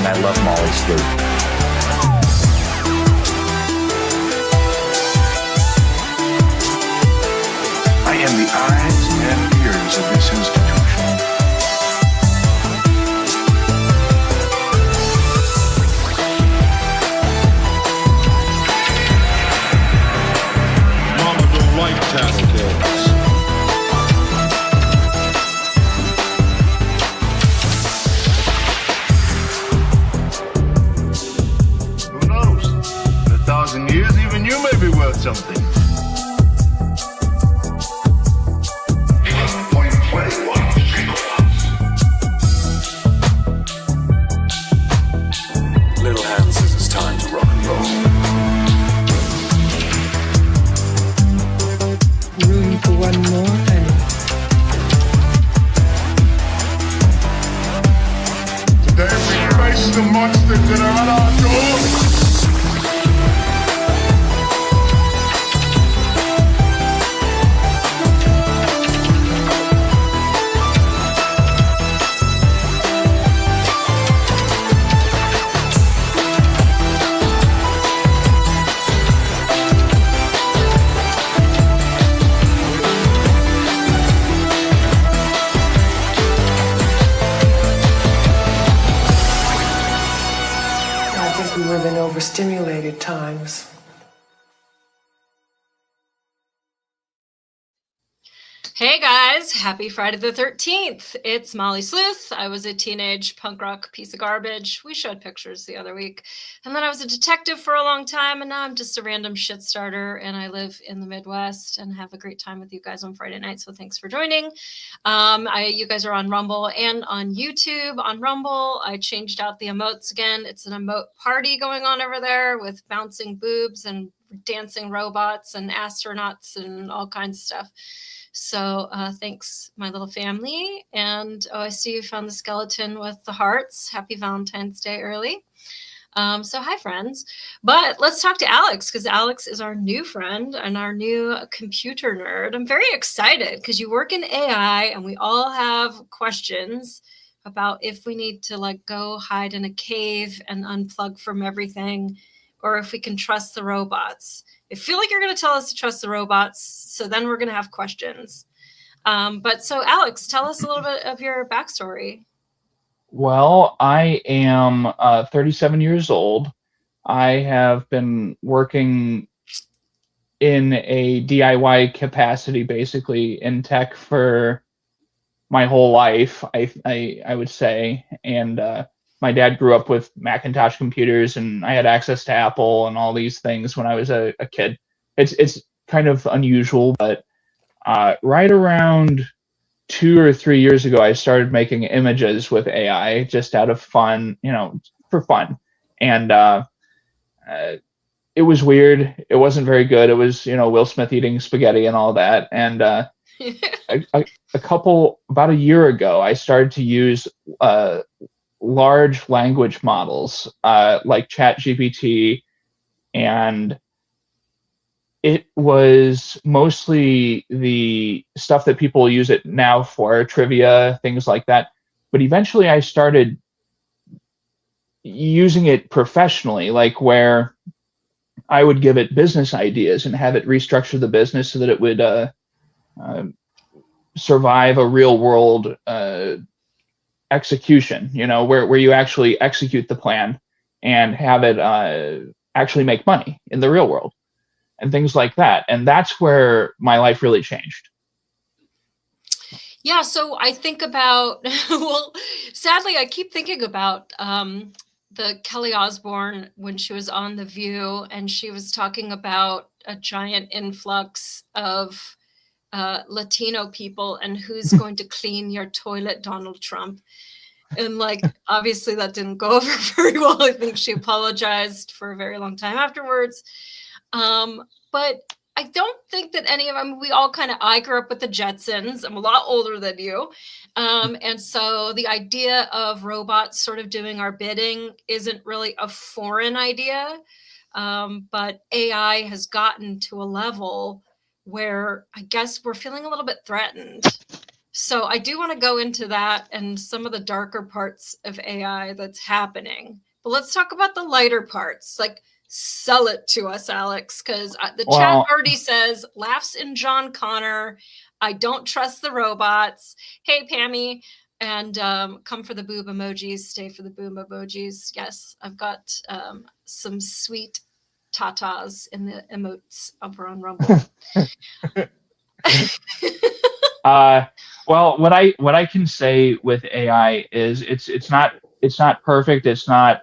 and I love Molly Sleuth. I am the eyes and ears of this institution. Mama don't like tattletales. Who knows? In 1,000 years, even you may be worth something. Little Hand says it's time to rock and roll. Room for one more penny. Today we face the monsters that are at our door. I think we live in overstimulated times. Hey guys, happy Friday the 13th. It's Molly Sleuth. I was a teenage punk rock piece of garbage. We showed pictures the other week. And then I was a detective for a long time, and now I'm just a random shit starter, and I live in the Midwest and have a great time with you guys on Friday night, so thanks for joining. You guys are on Rumble and on YouTube. On Rumble, I changed out the emotes again. It's an emote party going on over there with bouncing boobs and dancing robots and astronauts and all kinds of stuff. So thanks, my little family. And I see you found the skeleton with the hearts. Happy Valentine's Day early. So hi, friends. But let's talk to Alex, because Alex is our new friend and our new computer nerd. I'm very excited because you work in AI and we all have questions about if we need to go hide in a cave and unplug from everything, or if we can trust the robots. I feel like you're going to tell us to trust the robots, so then we're going to have questions. But so, Alex, tell us a little bit of your backstory. Well, I am 37 years old. I have been working in a DIY capacity, basically, in tech for my whole life, I would say. And my dad grew up with Macintosh computers, and I had access to Apple and all these things when I was a kid. It's kind of unusual, but right around 2 or 3 years ago, I started making images with AI just out of fun, for fun. And it was weird. It wasn't very good. It was, Will Smith eating spaghetti and all that. And about a year ago, I started to use large language models like ChatGPT, and it was mostly the stuff that people use it now for, trivia, things like that. But eventually I started using it professionally, like where I would give it business ideas and have it restructure the business so that it would survive a real world execution, where you actually execute the plan and have it actually make money in the real world and things like that. And that's where my life really changed. Yeah, so I think about, well, sadly, I keep thinking about the Kelly Osbourne when she was on The View, and she was talking about a giant influx of Latino people and who's going to clean your toilet, Donald Trump. And obviously that didn't go over very well. I think she apologized for a very long time afterwards. But I don't think that any of them, I grew up with the Jetsons. I'm a lot older than you. And so the idea of robots sort of doing our bidding isn't really a foreign idea. But AI has gotten to a level where I guess we're feeling a little bit threatened. So I do want to go into that and some of the darker parts of AI that's happening. But let's talk about the lighter parts. Like, sell it to us, Alex, because the chat already says, laughs in John Connor. I don't trust the robots. Hey, Pammy. And come for the boob emojis, stay for the boob emojis. Yes, I've got some sweet tatas in the emotes over on Rumble. Well, what I can say with AI is it's not perfect. It's not,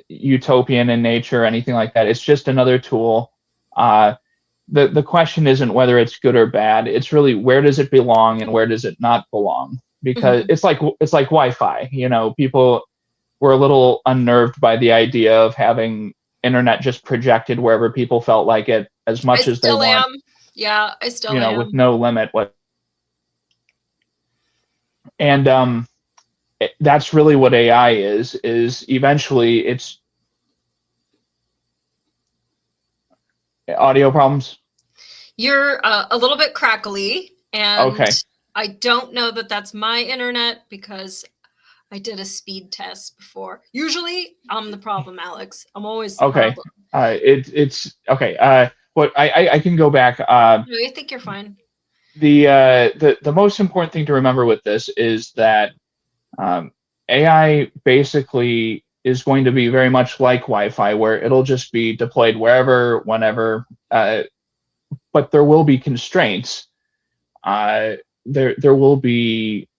utopian in nature or anything like that. It's just another tool. The question isn't whether it's good or bad. It's really, where does it belong and where does it not belong? Because it's like Wi-Fi. People were a little unnerved by the idea of having internet just projected wherever people felt like it, as much as they want. Yeah, I still am. With no limit. And that's really what AI is eventually it's audio problems. You're a little bit crackly, and okay. I don't know that that's my internet because I did a speed test before. Usually I'm the problem, Alex. I'm always the okay. problem. It's okay. What I can go back. No, I think you're fine. The most important thing to remember with this is that AI basically is going to be very much like Wi-Fi, where it'll just be deployed wherever, whenever, but there will be constraints. There will be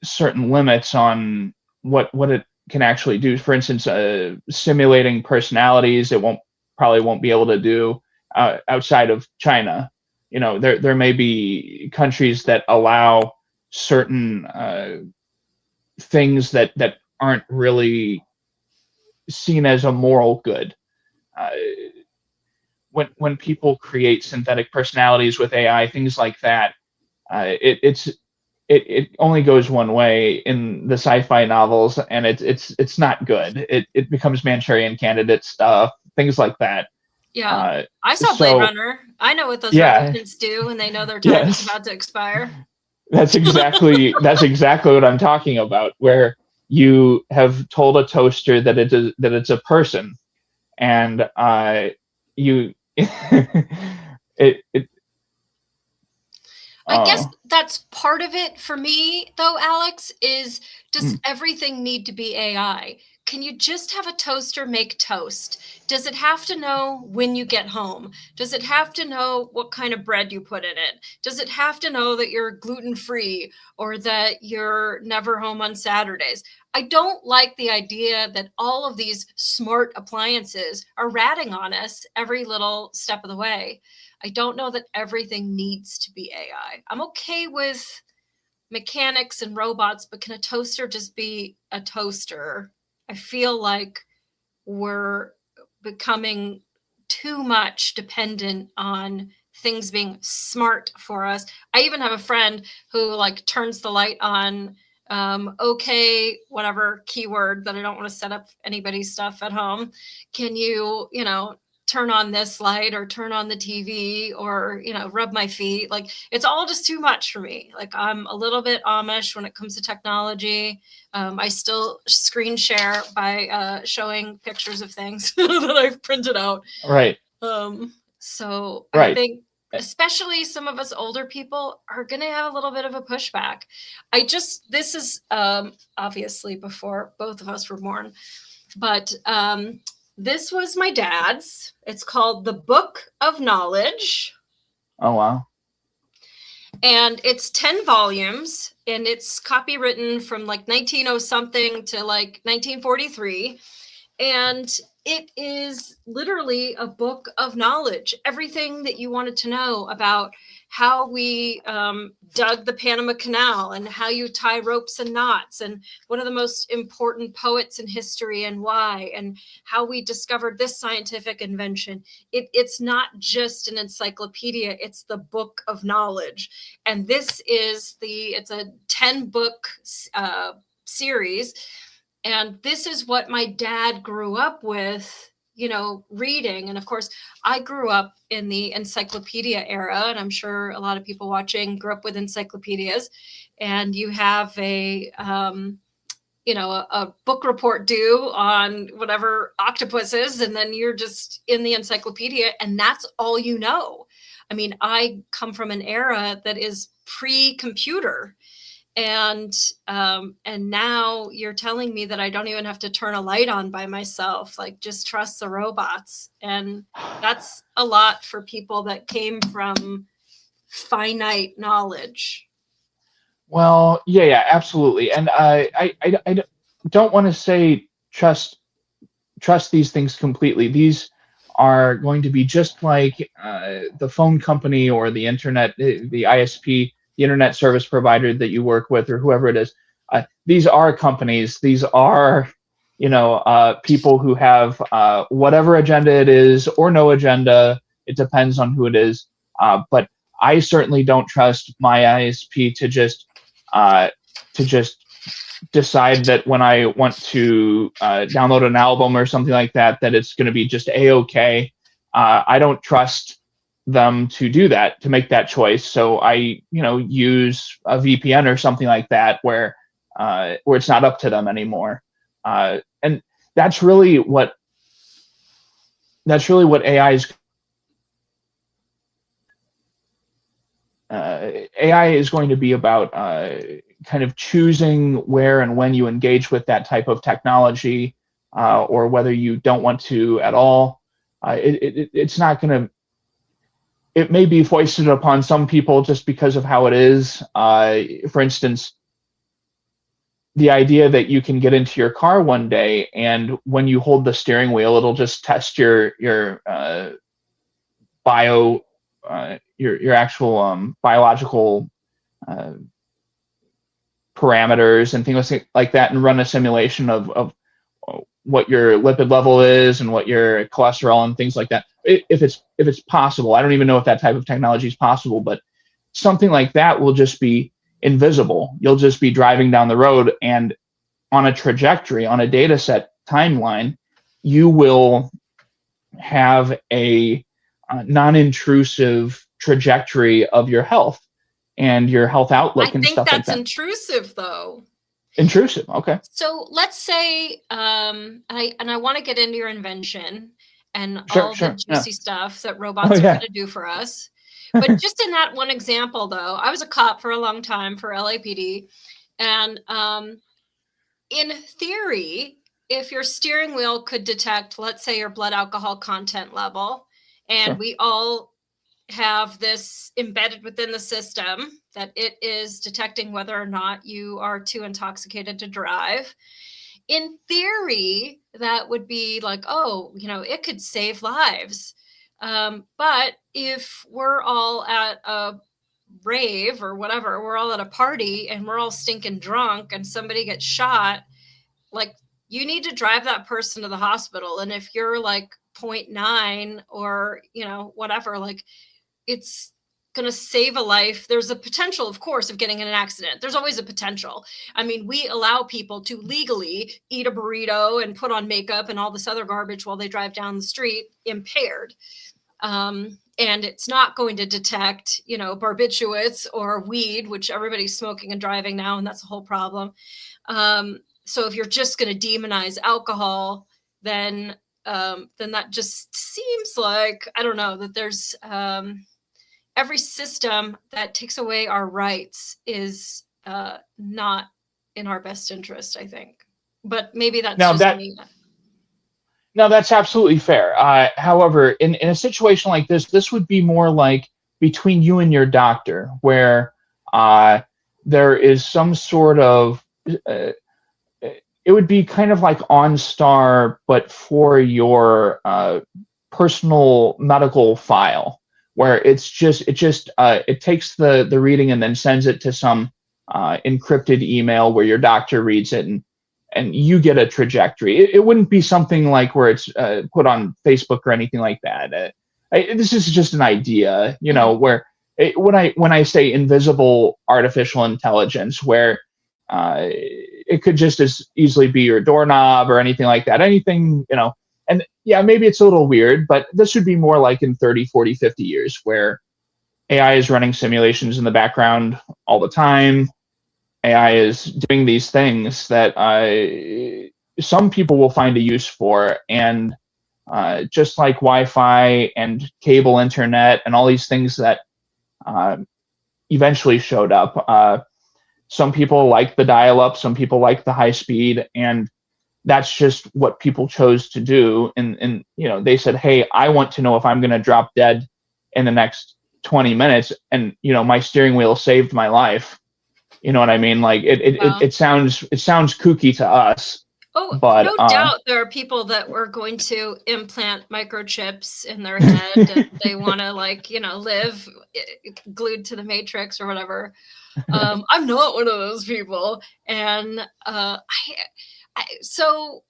certain limits on what it can actually do. For instance, simulating personalities, it probably won't be able to do outside of China. There may be countries that allow certain things that aren't really seen as a moral good. When people create synthetic personalities with AI, things like that, it only goes one way in the sci-fi novels, and it's not good. It becomes Manchurian Candidate stuff, things like that. Yeah, I saw Blade Runner. I know what those replicants do when they know their time is about to expire. That's exactly what I'm talking about. Where you have told a toaster that it's a person, and you I guess that's part of it for me, though, Alex, is does everything need to be AI? Can you just have a toaster make toast? Does it have to know when you get home? Does it have to know what kind of bread you put in it? Does it have to know that you're gluten-free or that you're never home on Saturdays? I don't like the idea that all of these smart appliances are ratting on us every little step of the way. I don't know that everything needs to be AI. I'm okay with mechanics and robots, but can a toaster just be a toaster? I feel like we're becoming too much dependent on things being smart for us. I even have a friend who turns the light on, okay, whatever keyword that I don't want to set up anybody's stuff at home. Can you, turn on this light or turn on the TV or, rub my feet? It's all just too much for me. I'm a little bit Amish when it comes to technology. I still screen share by showing pictures of things that I've printed out. Right. So I think especially some of us older people are going to have a little bit of a pushback. This is obviously before both of us were born, but this was my dad's. It's called The Book of Knowledge. Oh, wow. And it's 10 volumes, and it's copywritten from 1900 something to 1943. And it is literally a book of knowledge. Everything that you wanted to know about how we dug the Panama Canal and how you tie ropes and knots and one of the most important poets in history and why, and how we discovered this scientific invention. It's not just an encyclopedia, it's the book of knowledge. And this is it's a 10-book series. And this is what my dad grew up with reading. And of course, I grew up in the encyclopedia era, and I'm sure a lot of people watching grew up with encyclopedias. And you have a book report due on whatever octopus is, and then you're just in the encyclopedia, and that's all you know. I mean, I come from an era that is pre-computer. And now you're telling me that I don't even have to turn a light on by myself, like just trust the robots. And that's a lot for people that came from finite knowledge. Well, yeah, absolutely. And I don't want to say trust these things completely. These are going to be just like the phone company or the internet, the ISP, the internet service provider that you work with, or whoever it is. These are companies. These are, people who have whatever agenda it is, or no agenda. It depends on who it is. But I certainly don't trust my ISP to just decide that when I want to download an album or something like that, that it's going to be just a-okay. I don't trust them to do that, to make that choice. So I, use a VPN or something like that where it's not up to them anymore. And that's really what AI is. AI is going to be about kind of choosing where and when you engage with that type of technology, or whether you don't want to at all. It's not going to. It may be foisted upon some people just because of how it is. For instance, the idea that you can get into your car one day, and when you hold the steering wheel, it'll just test your actual biological parameters and things like that, and run a simulation of what your lipid level is and what your cholesterol and things like that. If it's possible, I don't even know if that type of technology is possible, but something like that will just be invisible. You'll just be driving down the road, and on a trajectory, on a data set timeline, you will have a non-intrusive trajectory of your health and your health outlook and stuff like that. I think that's intrusive, though. Intrusive, okay. So let's say, and I want to get into your invention and all the juicy stuff that robots are going to do for us. But just in that one example, though, I was a cop for a long time for LAPD. And in theory, if your steering wheel could detect, let's say, your blood alcohol content level, and we all have this embedded within the system that it is detecting whether or not you are too intoxicated to drive. In theory, that would be like, it could save lives. But if we're all at a rave or whatever, we're all at a party and we're all stinking drunk and somebody gets shot, like, you need to drive that person to the hospital. And if you're like 0.9 or, whatever, like, it's going to save a life. There's a potential, of course, of getting in an accident. There's always a potential. I mean, we allow people to legally eat a burrito and put on makeup and all this other garbage while they drive down the street impaired. And it's not going to detect, barbiturates or weed, which everybody's smoking and driving now, and that's a whole problem. So if you're just going to demonize alcohol, then that just seems like, I don't know, that there's every system that takes away our rights is not in our best interest, I think. But maybe that's me. No, that's absolutely fair. However, in a situation like this would be more like between you and your doctor, where there is some sort of it would be kind of like OnStar, but for your personal medical file, where it takes the reading and then sends it to some encrypted email where your doctor reads it, and you get a trajectory. It wouldn't be something like where it's put on Facebook or anything like that. This is just an idea, where when I say invisible artificial intelligence, where it could just as easily be your doorknob or anything like that. Anything, and yeah, maybe it's a little weird, but this would be more like in 30, 40, 50 years where AI is running simulations in the background all the time. AI is doing these things that some people will find a use for. And just like Wi-Fi and cable internet and all these things that eventually showed up, some people like the dial-up, some people like the high speed, and that's just what people chose to do. And they said, hey, I want to know if I'm going to drop dead in the next 20 minutes, and my steering wheel saved my life. You know what I mean? Like it sounds kooky to us. Oh, but no doubt there are people that were going to implant microchips in their head and they want to live glued to the matrix or whatever. I'm not one of those people. And so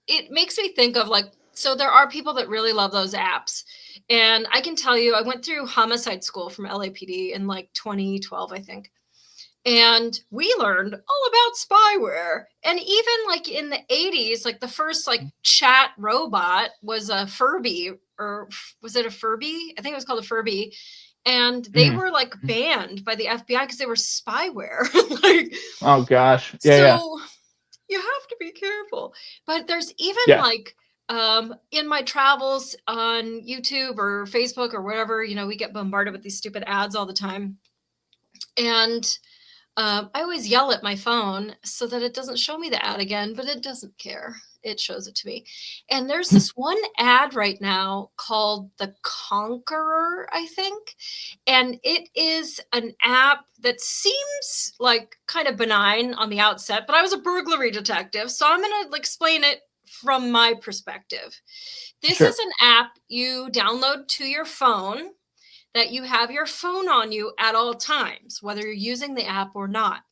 it makes me think of so there are people that really love those apps. And I can tell you, I went through homicide school from LAPD in 2012, I think. And we learned all about spyware. And even in the 80s, the first chat robot was a Furby, or was it a Furby? I think it was called a Furby. And they were banned by the FBI because they were spyware. Oh gosh. So you have to be careful. But there's even in my travels on YouTube or Facebook or wherever, we get bombarded with these stupid ads all the time. And I always yell at my phone so that it doesn't show me the ad again, but it doesn't care. It shows it to me. And there's this one ad right now called The Conqueror, I think. And it is an app that seems kind of benign on the outset, but I was a burglary detective, so I'm going to explain it from my perspective. This is an app you download to your phone, that you have your phone on you at all times, whether you're using the app or not.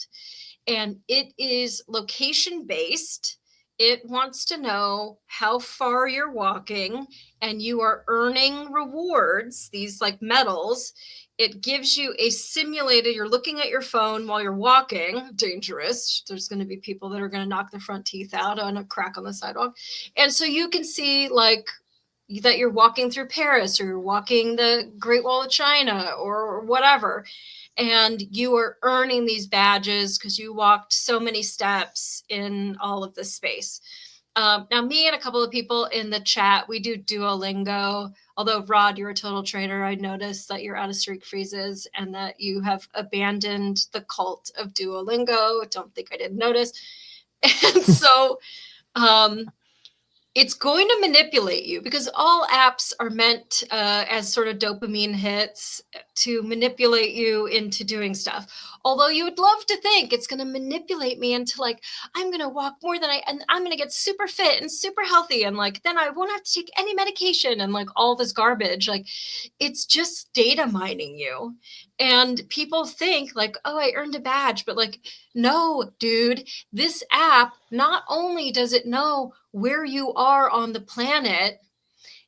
And it is location based. It wants to know how far you're walking, and you are earning rewards, these medals. It gives you a simulated, you're looking at your phone while you're walking, dangerous. There's going to be people that are going to knock their front teeth out on a crack on the sidewalk. And so you can see that you're walking through Paris, or you're walking the Great Wall of China or whatever. And you are earning these badges because you walked so many steps in all of this space. Now, me and a couple of people in the chat, we do Duolingo. Although, Rod, you're a total traitor. I noticed that you're out of streak freezes and that you have abandoned the cult of Duolingo. Don't think I didn't notice. And so it's going to manipulate you, because all apps are meant as sort of dopamine hits to manipulate you into doing stuff. Although you would love to think it's going to manipulate me into I'm going to walk more than and I'm going to get super fit and super healthy. And then I won't have to take any medication and all this garbage. It's just data mining you. And people think oh, I earned a badge, but no, dude, this app, not only does it know where you are on the planet,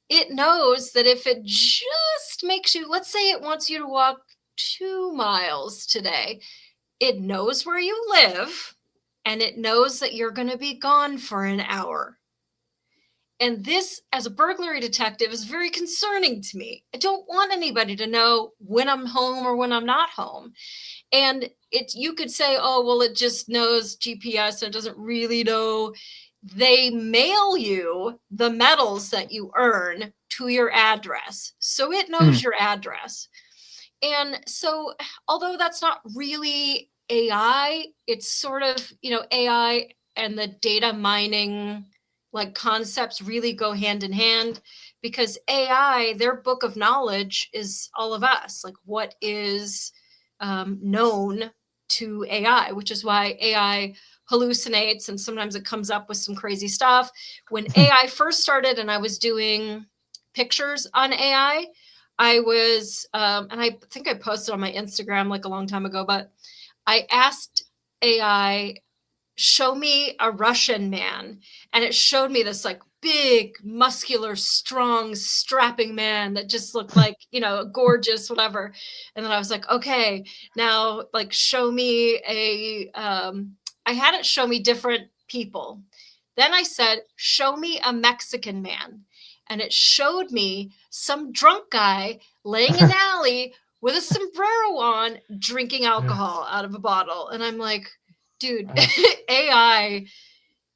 it knows that if it just makes you, let's say it wants you to walk 2 miles today, it knows where you live, and it knows that you're going to be gone for an hour. And this, as a burglary detective, is very concerning to me. I don't want anybody to know when I'm home or when I'm not home. And you could say, oh, well, it just knows GPS and it doesn't really know. They mail you the medals that you earn to your address. So it knows your address. And so, although that's not really AI, it's sort of, AI and the data mining concepts really go hand in hand, because AI, their book of knowledge is all of us, what is known to AI, which is why AI hallucinates and sometimes it comes up with some crazy stuff. When AI first started and I was doing pictures on AI, I was, and I think I posted on my Instagram a long time ago, but I asked AI, show me a Russian man. And it showed me this big, muscular, strong, strapping man that just looked gorgeous, whatever. And then I was okay, now show me I had it show me different people. Then I said, show me a Mexican man. And it showed me some drunk guy laying in an alley with a sombrero on, drinking alcohol out of a bottle. And I'm like, dude, AI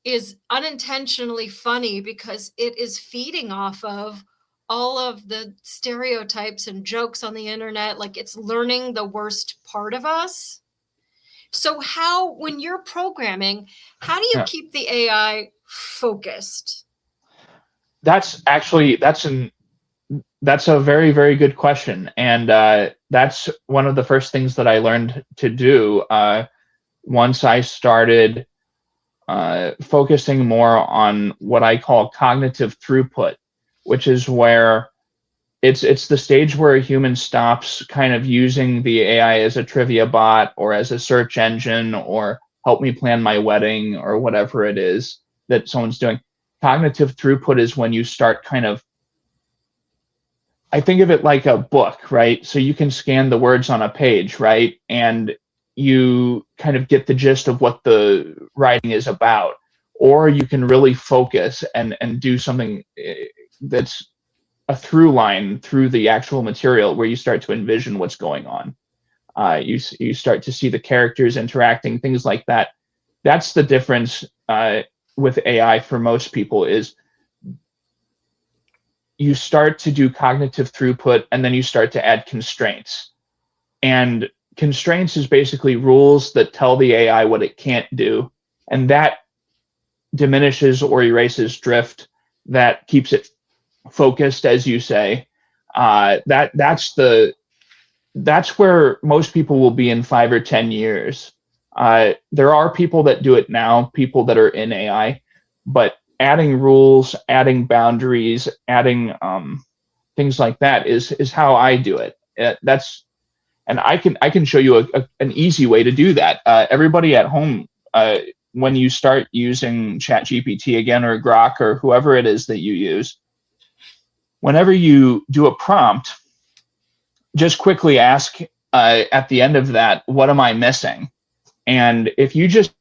is unintentionally funny because it is feeding off of all of the stereotypes and jokes on the internet. Like, it's learning the worst part of us. So how, when you're programming, how do you keep the AI focused? That's a very, very good question. And that's one of the first things that I learned to do once I started focusing more on what I call cognitive throughput, which is where it's the stage where a human stops kind of using the AI as a trivia bot or as a search engine or help me plan my wedding or whatever it is that someone's doing. Cognitive throughput is when you start kind of, I think of it like a book, right? So you can scan the words on a page, right? And you kind of get the gist of what the writing is about. Or you can really focus and do something that's a through line through the actual material where you start to envision what's going on. You start to see the characters interacting, things like that. That's the difference with AI for most people is you start to do cognitive throughput and then you start to add constraints. And constraints is basically rules that tell the AI what it can't do. And that diminishes or erases drift, that keeps it focused, as you say. That's where most people will be in 5 or 10 years. There are people that do it now, people that are in AI, but adding rules, adding boundaries, adding things like that is how I do it. And I can show you an easy way to do that. Everybody at home, when you start using ChatGPT again or Grok or whoever it is that you use, whenever you do a prompt, just quickly ask at the end of that, what am I missing? And if you just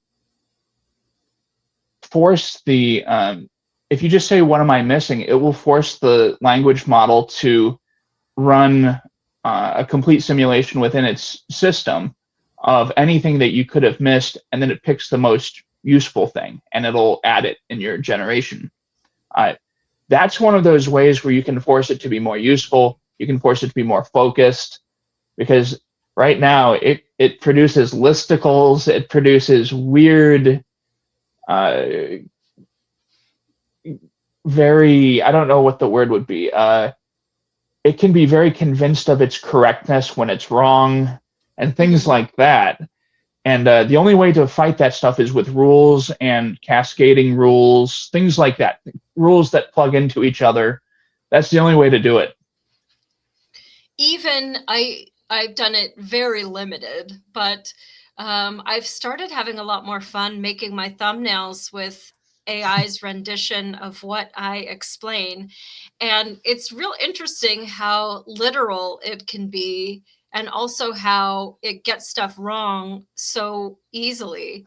if you just say, what am I missing? It will force the language model to run a complete simulation within its system of anything that you could have missed, and then it picks the most useful thing and it'll add it in your generation. That's one of those ways where you can force it to be more useful. You can force it to be more focused, because right now it produces listicles, it produces weird, very, I don't know what the word would be. It can be very convinced of its correctness when it's wrong and things like that. And the only way to fight that stuff is with rules and cascading rules, things like that, rules that plug into each other. That's the only way to do it. Even I've done it very limited, but I've started having a lot more fun making my thumbnails with AI's rendition of what I explain. And it's real interesting how literal it can be, and also how it gets stuff wrong so easily.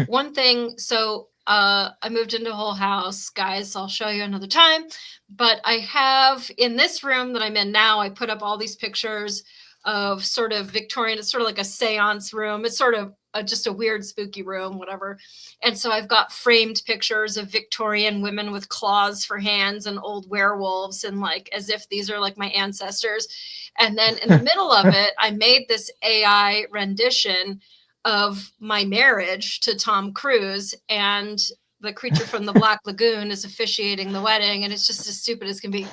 One thing, so I moved into a whole house, guys, I'll show you another time, but I have, in this room that I'm in now, I put up all these pictures of sort of Victorian, it's sort of like a seance room. It's sort of just a weird, spooky room, whatever. And so I've got framed pictures of Victorian women with claws for hands and old werewolves, and like as if these are like my ancestors. And then in the middle of it, I made this AI rendition of my marriage to Tom Cruise, and the creature from the Black Lagoon is officiating the wedding, and it's just as stupid as can be.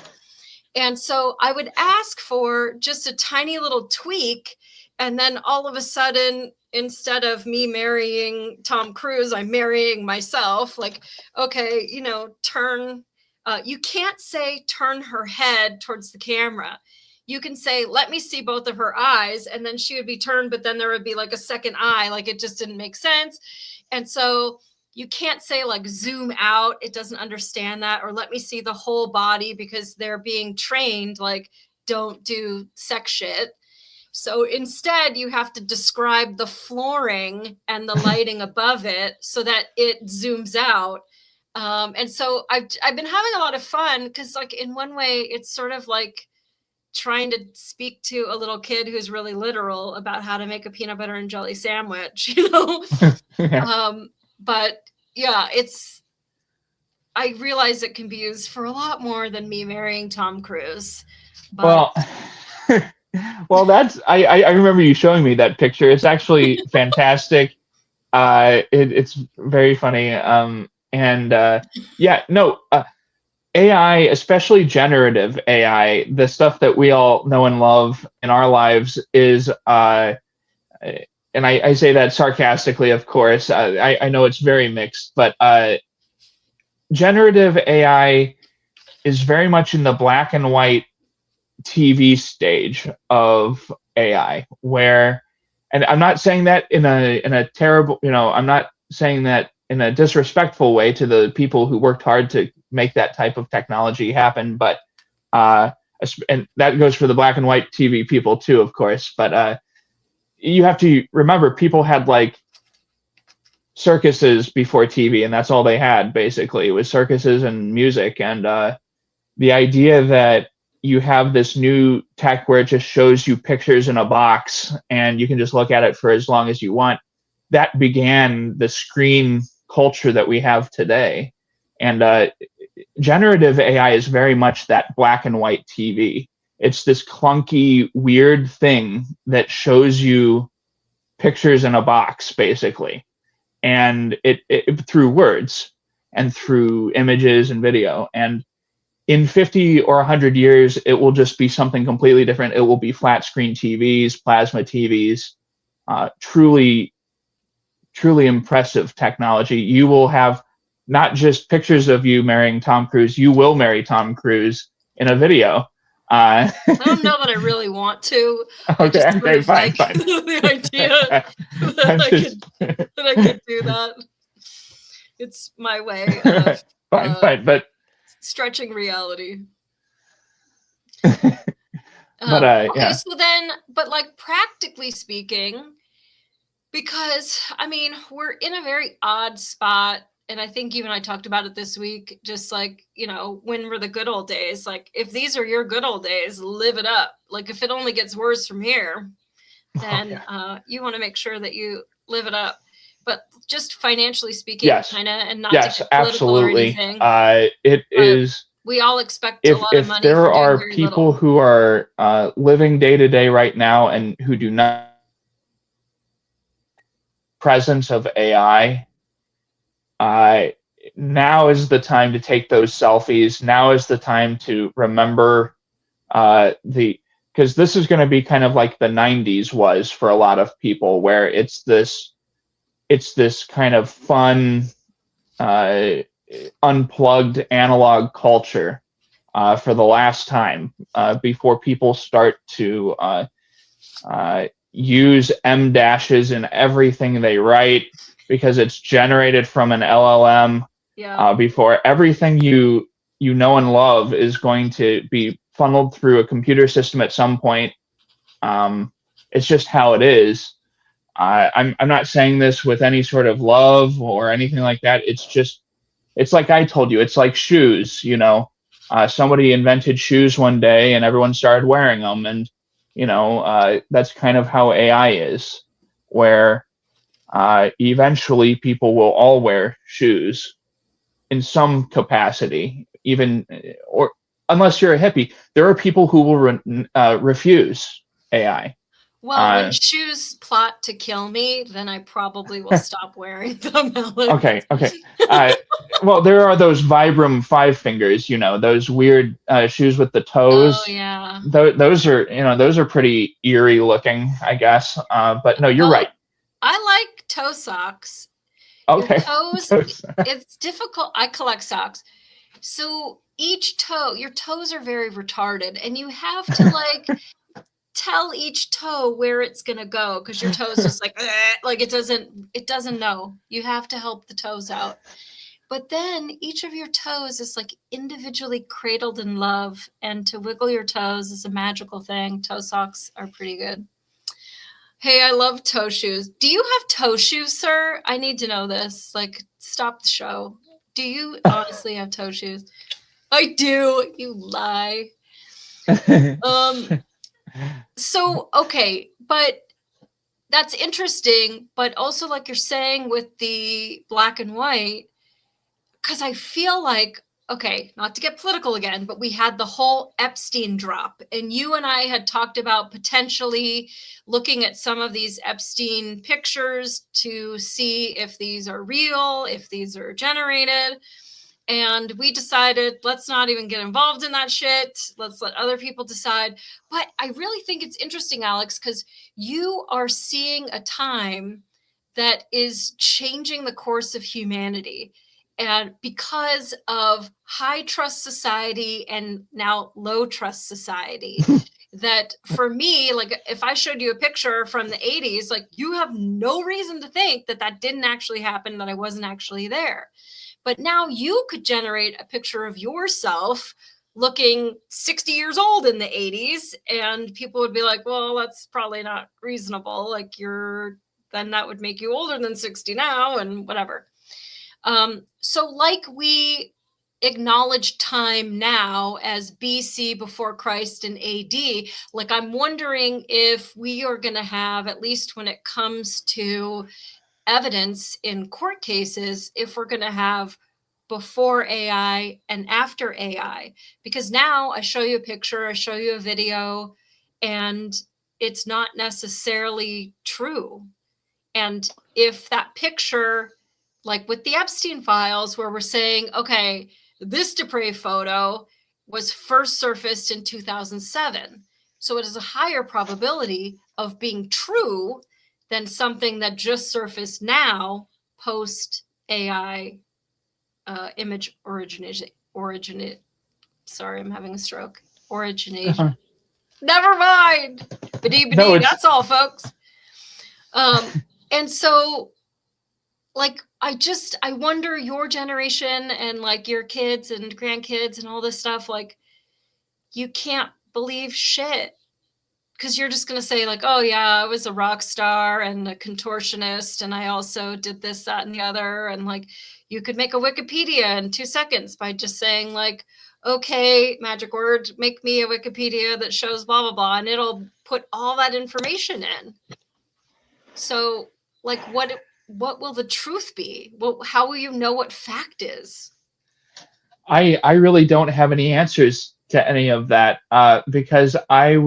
And so I would ask for just a tiny little tweak, and then all of a sudden, instead of me marrying Tom Cruise, I'm marrying myself. Like, okay, you know, turn, you can't say turn her head towards the camera. You can say, let me see both of her eyes, and then she would be turned, but then there would be like a second eye. Like, it just didn't make sense. And so you can't say like zoom out. It doesn't understand that. Or let me see the whole body, because they're being trained, like, don't do sex shit. So instead, you have to describe the flooring and the lighting above it so that it zooms out. And so I've been having a lot of fun because, like, in one way, it's sort of like trying to speak to a little kid who's really literal about how to make a peanut butter and jelly sandwich, you know? Yeah. But yeah, I realize it can be used for a lot more than me marrying Tom Cruise. But Well, well, I remember you showing me that picture. It's actually fantastic. It's very funny. Yeah, no, AI, especially generative AI, the stuff that we all know and love in our lives is, and I say that sarcastically, of course. I know it's very mixed, but generative AI is very much in the black and white TV stage of AI, where, and I'm not saying that in a terrible, I'm not saying that in a disrespectful way to the people who worked hard to make that type of technology happen, but and that goes for the black and white TV people too, of course. But you have to remember, people had like circuses before TV, and that's all they had basically, was circuses and music. And the idea that you have this new tech where it just shows you pictures in a box and you can just look at it for as long as you want, that began the screen culture that we have today. And generative AI is very much that black and white TV. It's this clunky, weird thing that shows you pictures in a box, basically, and it through words and through images and video. And in 50 or 100 years, it will just be something completely different. It will be flat screen TVs, plasma TVs, truly, truly impressive technology. You will have not just pictures of you marrying Tom Cruise, you will marry Tom Cruise in a video. I don't know that I really want to. I Okay, just sort okay, of fine, like fine. the idea that I could do that. It's my way of fine, but stretching reality. but Okay, yeah, so then, but like practically speaking, because I mean, we're in a very odd spot. And I think you and I talked about it this week, just like, when were the good old days? Like, if these are your good old days, live it up. Like, if it only gets worse from here, then you want to make sure that you live it up. But just financially speaking, yes, kind of, and not yes, to get political absolutely. or anything. It is. We all expect a lot of If money there for doing are very people little. who are living day to day right now and who do not presence of AI, now is the time to take those selfies. Now is the time to remember because this is going to be kind of like the 90s was for a lot of people, where it's this kind of fun, unplugged analog culture for the last time, before people start to use M dashes in everything they write because it's generated from an LLM. Yeah. Before everything you know and love is going to be funneled through a computer system at some point. It's just how it is. I'm not saying this with any sort of love or anything like that. It's like I told you. It's like shoes. Somebody invented shoes one day and everyone started wearing them, and that's kind of how AI is, where eventually people will all wear shoes in some capacity, even, or unless you're a hippie, there are people who will refuse AI. Well, when shoes plot to kill me, then I probably will stop wearing them. Okay. Well, there are those Vibram 5-fingers, those weird shoes with the toes. Oh yeah. Those are pretty eerie looking, I guess. But no, you're right. I like toe socks. Okay. Your toes, it's difficult. I collect socks. So each toe, your toes are very retarded, and you have to like tell each toe where it's gonna go, because your toes just like it doesn't know. You have to help the toes out. But then each of your toes is like individually cradled in love, and to wiggle your toes is a magical thing. Toe socks are pretty good. Hey, I love toe shoes. Do you have toe shoes, sir? I need to know this. Like, stop the show. Do you honestly have toe shoes? I do. You lie. So, okay, but that's interesting, but also like you're saying with the black and white, because I feel like, okay, not to get political again, but we had the whole Epstein drop, and you and I had talked about potentially looking at some of these Epstein pictures to see if these are real, if these are generated. And we decided, let's not even get involved in that shit. Let's let other people decide. But I really think it's interesting, Alex, because you are seeing a time that is changing the course of humanity. And because of high trust society and now low trust society, that for me, like if I showed you a picture from the 80s, like you have no reason to think that that didn't actually happen, that I wasn't actually there. But now you could generate a picture of yourself looking 60 years old in the 80s, and people would be like, well, that's probably not reasonable. Like then that would make you older than 60 now and whatever. So like we acknowledge time now as BC, before Christ, and AD, like I'm wondering if we are going to have, at least when it comes to evidence in court cases, if we're going to have before AI and after AI, because now I show you a picture, I show you a video, and it's not necessarily true. And if that picture, like with the Epstein files, where we're saying, okay, this depraved photo was first surfaced in 2007, so it is a higher probability of being true than something that just surfaced now post AI image sorry, I'm having a stroke. Origination. Never mind. No, that's all, folks. And so like I wonder, your generation and like your kids and grandkids and all this stuff, like you can't believe shit. Because you're just going to say like, oh yeah, I was a rock star and a contortionist, and I also did this, that, and the other. And like, you could make a Wikipedia in 2 seconds by just saying like, okay, magic word, make me a Wikipedia that shows blah, blah, blah. And it'll put all that information in. So like, what will the truth be? How will you know what fact is? I really don't have any answers to any of that, because I'll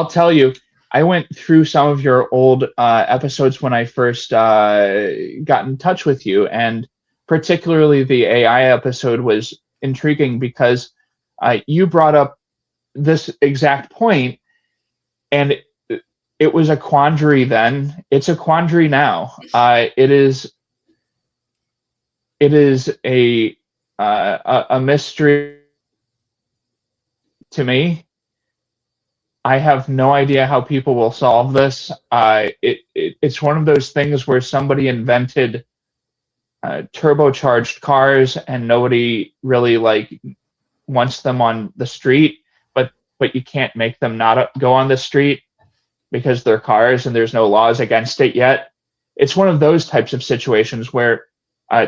tell you, I went through some of your old episodes when I first got in touch with you, and particularly the AI episode was intriguing because you brought up this exact point, and it was a quandary then. It's a quandary now. It is a mystery to me. I have no idea how people will solve this. It's one of those things where somebody invented turbocharged cars and nobody really like wants them on the street, but you can't make them not go on the street because they're cars and there's no laws against it yet. It's one of those types of situations where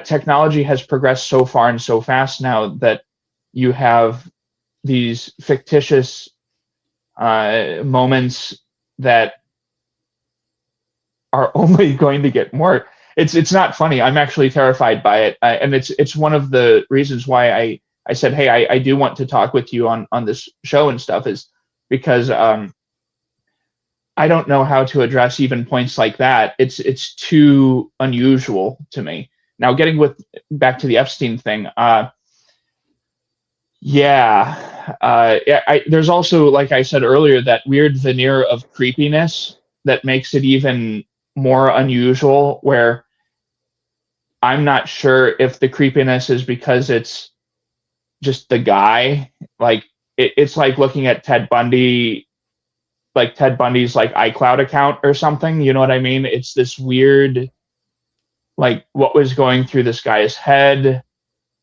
technology has progressed so far and so fast now that you have these fictitious moments that are only going to get more. It's not funny. I'm actually terrified by it, and it's one of the reasons why I said, hey, I do want to talk with you on this show and stuff, is because I don't know how to address even points like that. It's too unusual to me. Now, getting back to the Epstein thing, there's also, like I said earlier, that weird veneer of creepiness that makes it even more unusual, where I'm not sure if the creepiness is because it's just the guy. Like it's like looking at Ted Bundy, like Ted Bundy's like iCloud account or something. You know what I mean? It's this weird, like what was going through this guy's head.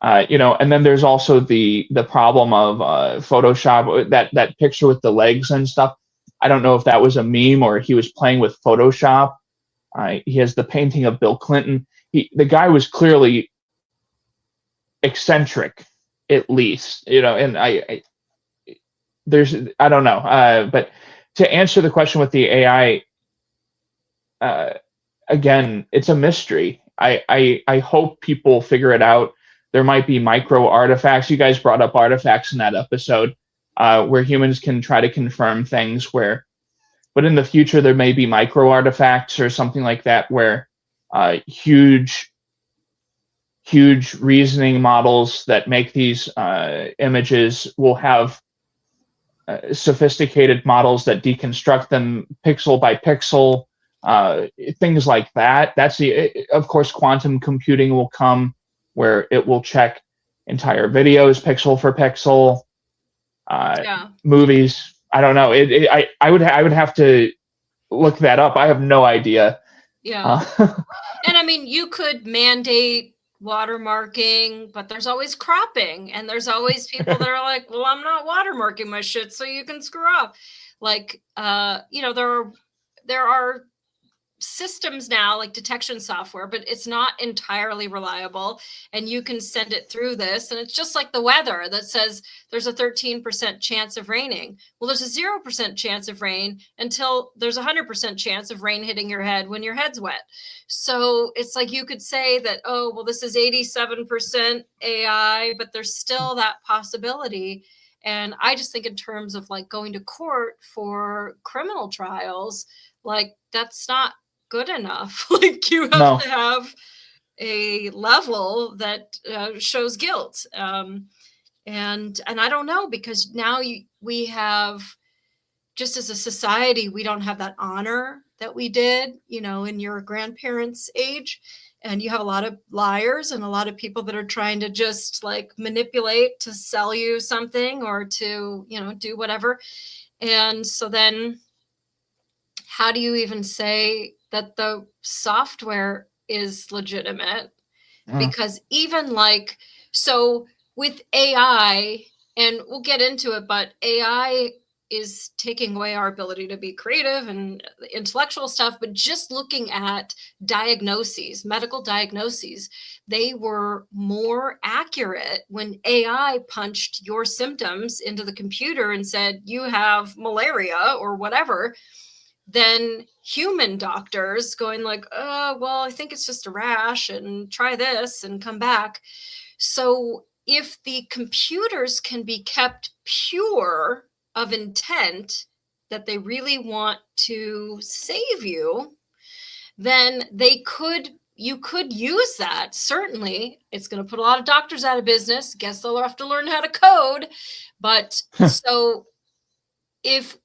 And then there's also the problem of Photoshop, that picture with the legs and stuff. I don't know if that was a meme or he was playing with Photoshop. He has the painting of Bill Clinton. The guy was clearly eccentric, at least, and I don't know, but to answer the question with the AI, again, it's a mystery. I hope people figure it out. There might be micro artifacts. You guys brought up artifacts in that episode, where humans can try to confirm things but in the future there may be micro artifacts or something like that where huge reasoning models that make these images will have sophisticated models that deconstruct them pixel by pixel, things like that. Of course, quantum computing will come where it will check entire videos pixel for pixel. Movies, I don't know. I would have to look that up. I have no idea. Yeah. And I mean, you could mandate watermarking, but there's always cropping, and there's always people that are like, well, I'm not watermarking my shit, so you can screw up. Like, there are systems now, like detection software, but it's not entirely reliable, and you can send it through this, and it's just like the weather that says there's a 13% chance of raining. Well, there's a 0% chance of rain until there's a 100% chance of rain hitting your head when your head's wet. So it's like you could say that, oh, well, this is 87% AI, but there's still that possibility. And I just think in terms of like going to court for criminal trials, like that's not good enough. Like you have to have a level that shows guilt. And I don't know, because now we have, just as a society, we don't have that honor that we did, in your grandparents' age. And you have a lot of liars and a lot of people that are trying to just like manipulate to sell you something or to, do whatever. And so then how do you even say that the software is legitimate? Because even like, so with AI, and we'll get into it, but AI is taking away our ability to be creative and intellectual stuff. But just looking at diagnoses, medical diagnoses, they were more accurate when AI punched your symptoms into the computer and said, you have malaria or whatever, than human doctors going like, oh, well, I think it's just a rash and try this and come back. So if the computers can be kept pure of intent that they really want to save you, then you could use that. Certainly, it's going to put a lot of doctors out of business. Guess they'll have to learn how to code. But so if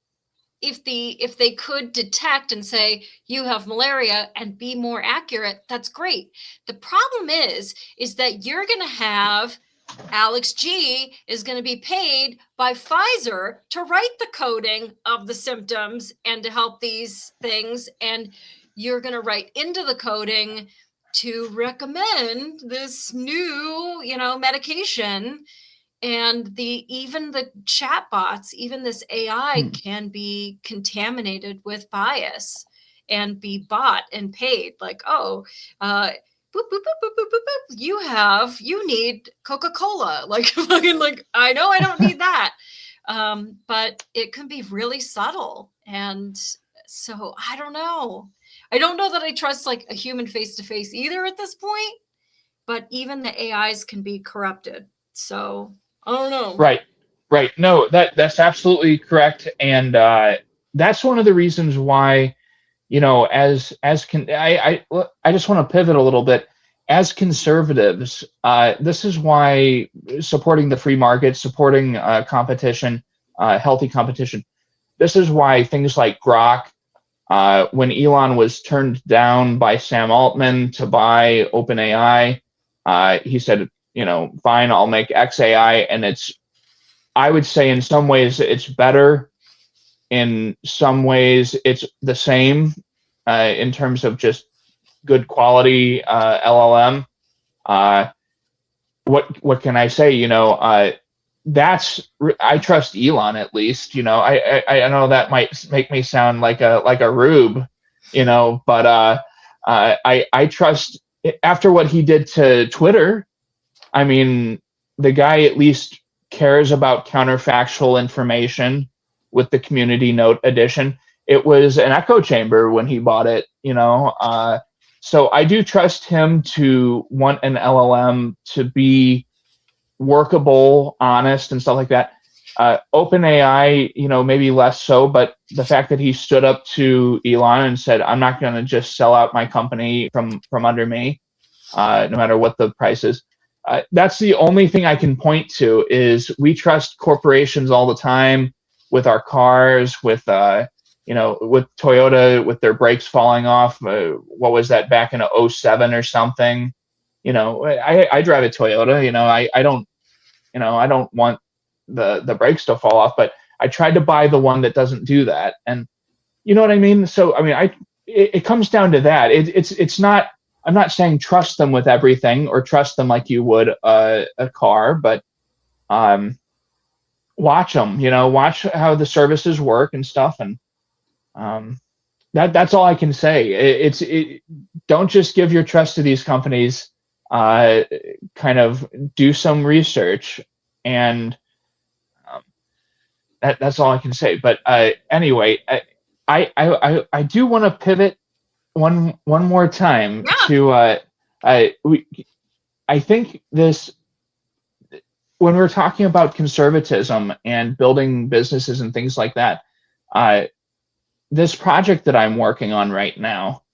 they could detect and say you have malaria and be more accurate, that's great. The problem is that you're going to have Alex G is going to be paid by Pfizer to write the coding of the symptoms and to help these things. And you're going to write into the coding to recommend this new, medication. And even the chatbots, even this AI can be contaminated with bias and be bought and paid. Like, oh, boop, boop, boop, boop, boop, boop, boop. You need Coca-Cola. Like, I know I don't need that. But it can be really subtle. And so I don't know. I don't know that I trust like a human face-to-face either at this point, but even the AIs can be corrupted. So I don't know. Right. No, that's absolutely correct. And that's one of the reasons why, I just want to pivot a little bit. As conservatives, this is why supporting the free market, supporting competition, healthy competition, this is why things like Grok, when Elon was turned down by Sam Altman to buy OpenAI, he said, fine, I'll make XAI. And I would say in some ways it's better. In some ways it's the same in terms of just good quality LLM. What can I say? I trust Elon at least. I know that might make me sound like a rube, but I trust after what he did to Twitter. I mean, the guy at least cares about counterfactual information with the community note edition. It was an echo chamber when he bought it, so I do trust him to want an LLM to be workable, honest, and stuff like that. OpenAI, maybe less so, but the fact that he stood up to Elon and said, "I'm not going to just sell out my company from under me, no matter what the price is." That's the only thing I can point to is we trust corporations all the time with our cars, with Toyota, with their brakes falling off. What was that back in '07 or something? I drive a Toyota. I don't want the brakes to fall off, but I tried to buy the one that doesn't do that. And you know what I mean? So, I mean, it comes down to that. It's not, I'm not saying trust them with everything or trust them like you would a car, but watch them, watch how the services work and stuff. And that's all I can say. Don't just give your trust to these companies. Kind of do some research, and that's all I can say. But anyway, I do want to pivot one more time to I think this, when we're talking about conservatism and building businesses and things like that, this project that I'm working on right now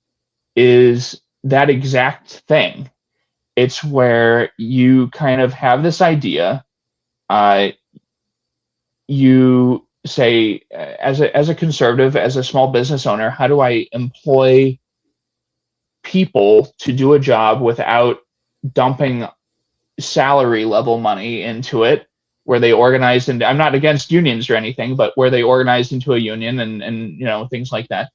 is that exact thing. It's where you kind of have this idea. You say, as a conservative, as a small business owner, how do I employ people to do a job without dumping salary level money into it, where they organized, and I'm not against unions or anything, but where they organized into a union and things like that.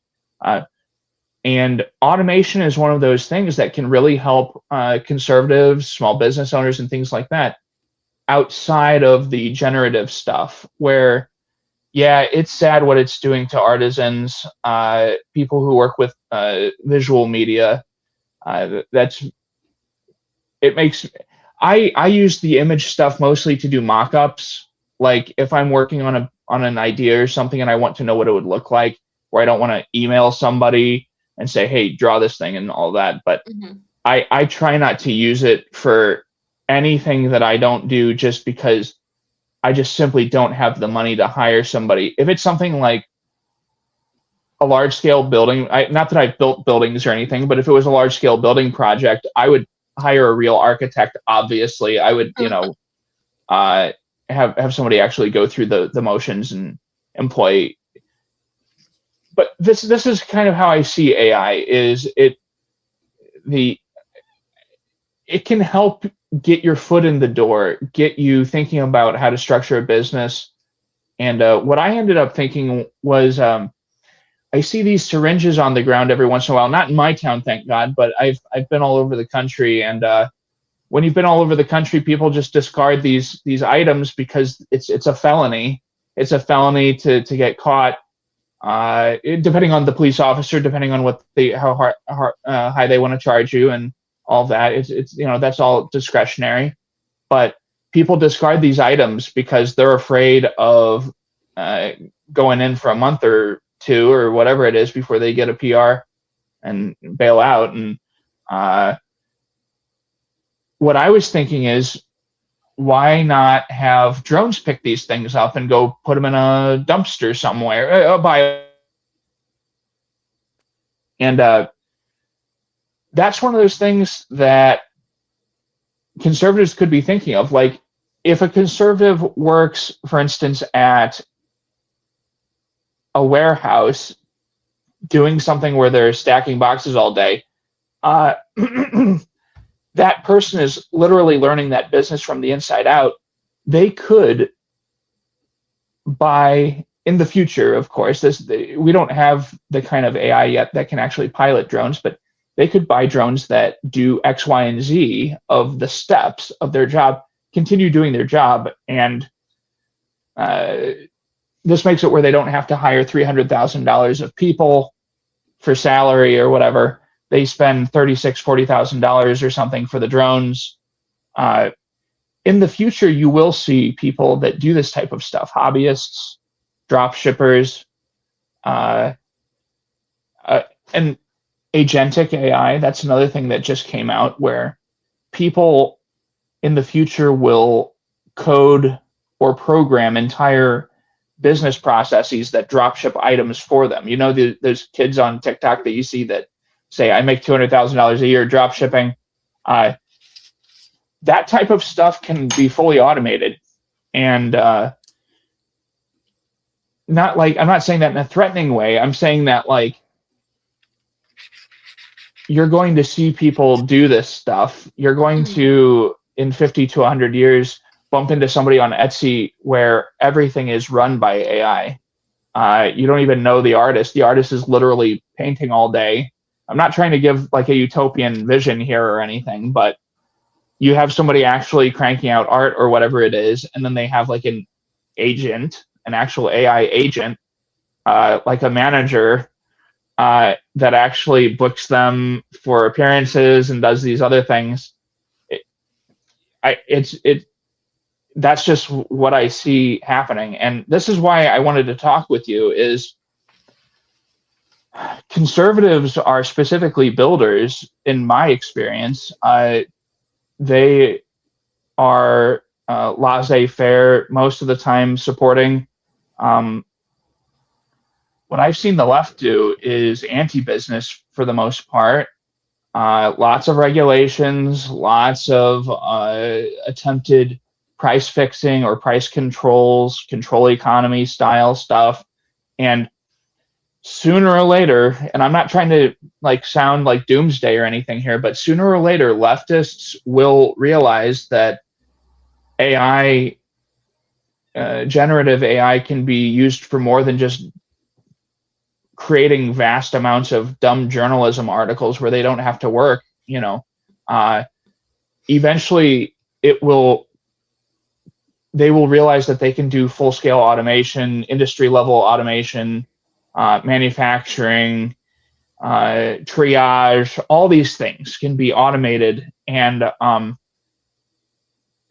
And automation is one of those things that can really help conservatives, small business owners, and things like that outside of the generative stuff, where, yeah, it's sad what it's doing to artisans, people who work with visual media. I use the image stuff mostly to do mock-ups. Like if I'm working on an idea or something and I want to know what it would look like, where I don't want to email somebody and say, "Hey, draw this thing," and all that. But I try not to use it for anything that I don't do, just because I just simply don't have the money to hire somebody. If it's something like a large scale building, not that I've built buildings or anything, but if it was a large scale building project, I would hire a real architect. Obviously, I would, have somebody actually go through the motions and employ. But this is kind of how I see AI. Is it can help get your foot in the door, get you thinking about how to structure a business. And what I ended up thinking was, I see these syringes on the ground every once in a while, not in my town, thank God, but I've been all over the country. And when you've been all over the country, people just discard these items because it's a felony. It's a felony to get caught, depending on the police officer, depending on how high they want to charge you and all that. It's that's all discretionary. But people discard these items because they're afraid of going in for a month or two or whatever it is before they get a PR and bail out. And what I was thinking is, why not have drones pick these things up and go put them in a dumpster somewhere? And that's one of those things that conservatives could be thinking of. Like, if a conservative works, for instance, at a warehouse doing something where they're stacking boxes all day, that person is literally learning that business from the inside out. They could buy, in the future, of course, we don't have the kind of AI yet that can actually pilot drones, but they could buy drones that do X, Y, and Z of the steps of their job, continue doing their job. And this makes it where they don't have to hire $300,000 of people for salary or whatever. They spend $36,000, $40,000 or something for the drones. in the future, you will see people that do this type of stuff, hobbyists, drop shippers, uh, and agentic AI. That's another thing that just came out where people in the future will code or program entire business processes that drop ship items for them. You know, there's kids on TikTok that you see that say, I make $200,000 a year drop shipping. That type of stuff can be fully automated. And not like, I'm not saying that in a threatening way. I'm saying that like, you're going to see people do this stuff. You're going to, in 50 to 100 years, bump into somebody on Etsy where everything is run by AI. You don't even know the artist. The artist is literally painting all day. I'm not trying to give like a utopian vision here or anything, but you have somebody actually cranking out art or whatever it is, and then they have like an agent, an actual AI agent, like a manager, that actually books them for appearances and does these other things. That's just what I see happening. And this is why I wanted to talk with you is conservatives are specifically builders, in my experience. They are laissez-faire most of the time, supporting. What I've seen the left do is anti-business for the most part. Lots of regulations, lots of attempted price fixing or price controls, control economy style stuff. And sooner or later, and I'm not trying to like sound like doomsday or anything here, but sooner or later, leftists will realize that AI, generative AI, can be used for more than just creating vast amounts of dumb journalism articles where they don't have to work. You know, eventually they will realize that they can do full scale automation, industry level automation, manufacturing, triage. All these things can be automated, and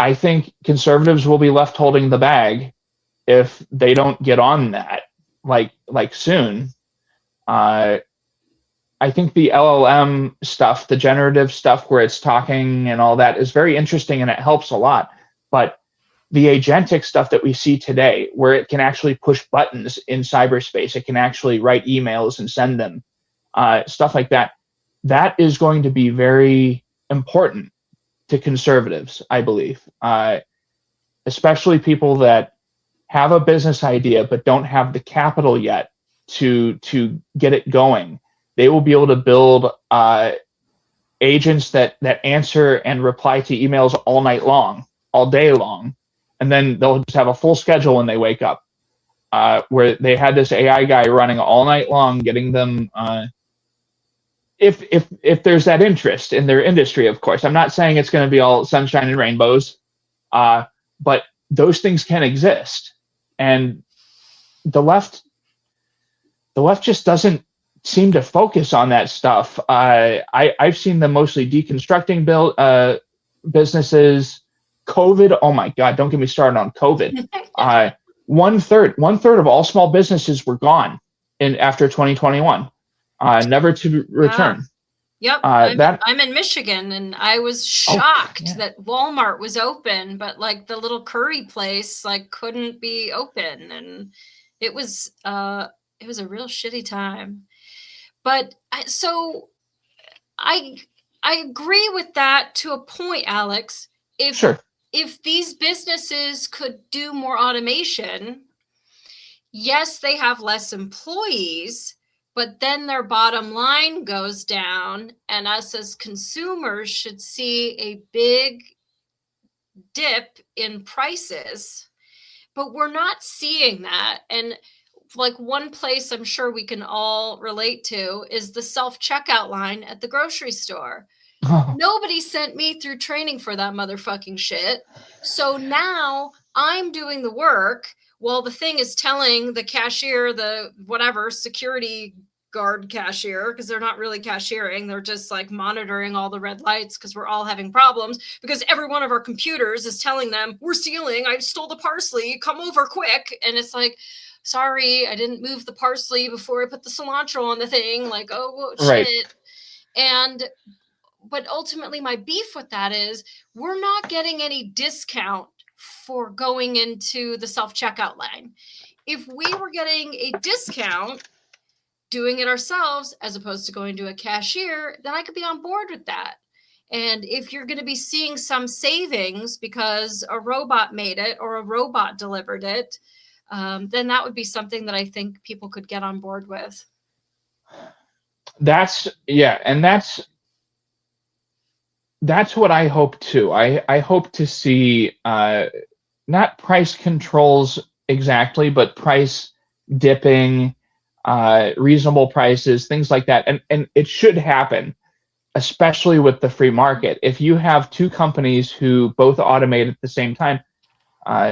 I think conservatives will be left holding the bag if they don't get on that like soon. I think the LLM stuff, the generative stuff where it's talking and all that, is very interesting and it helps a lot. But the agentic stuff that we see today, where it can actually push buttons in cyberspace, it can actually write emails and send them, stuff like that, that is going to be very important to conservatives, I believe, especially people that have a business idea but don't have the capital yet to get it going. They will be able to build agents that answer and reply to emails all night long, all day long, and then they'll just have a full schedule when they wake up, where they had this AI guy running all night long, getting them. If there's that interest in their industry, of course. I'm not saying it's going to be all sunshine and rainbows, but those things can exist, and the left just doesn't seem to focus on that stuff. I've seen them mostly deconstructing businesses. COVID, oh my God, don't get me started on COVID. One third of all small businesses were gone after 2021, never to return. Yep, I'm in Michigan, and I was shocked that Walmart was open, but like the little curry place like couldn't be open, and it was a real shitty time. But so I agree with that to a point, Alex. If these businesses could do more automation, yes, they have less employees, but then their bottom line goes down, and us as consumers should see a big dip in prices. But we're not seeing that. And like one place I'm sure we can all relate to is the self-checkout line at the grocery store. Nobody sent me through training for that motherfucking shit. So now I'm doing the work while the thing is telling the cashier, the whatever security guard cashier, because they're not really cashiering. They're just like monitoring all the red lights because we're all having problems because every one of our computers is telling them we're stealing. I stole the parsley. Come over quick. And it's like, sorry, I didn't move the parsley before I put the cilantro on the thing. Like, oh, Right. shit. But ultimately my beef with that is we're not getting any discount for going into the self-checkout line. If we were getting a discount doing it ourselves as opposed to going to a cashier, then I could be on board with that. And if you're going to be seeing some savings because a robot made it or a robot delivered it, then that would be something that I think people could get on board with. That's what I hope too. I hope to see not price controls exactly, but price dipping, reasonable prices, things like that. And it should happen, especially with the free market. If you have two companies who both automate at the same time,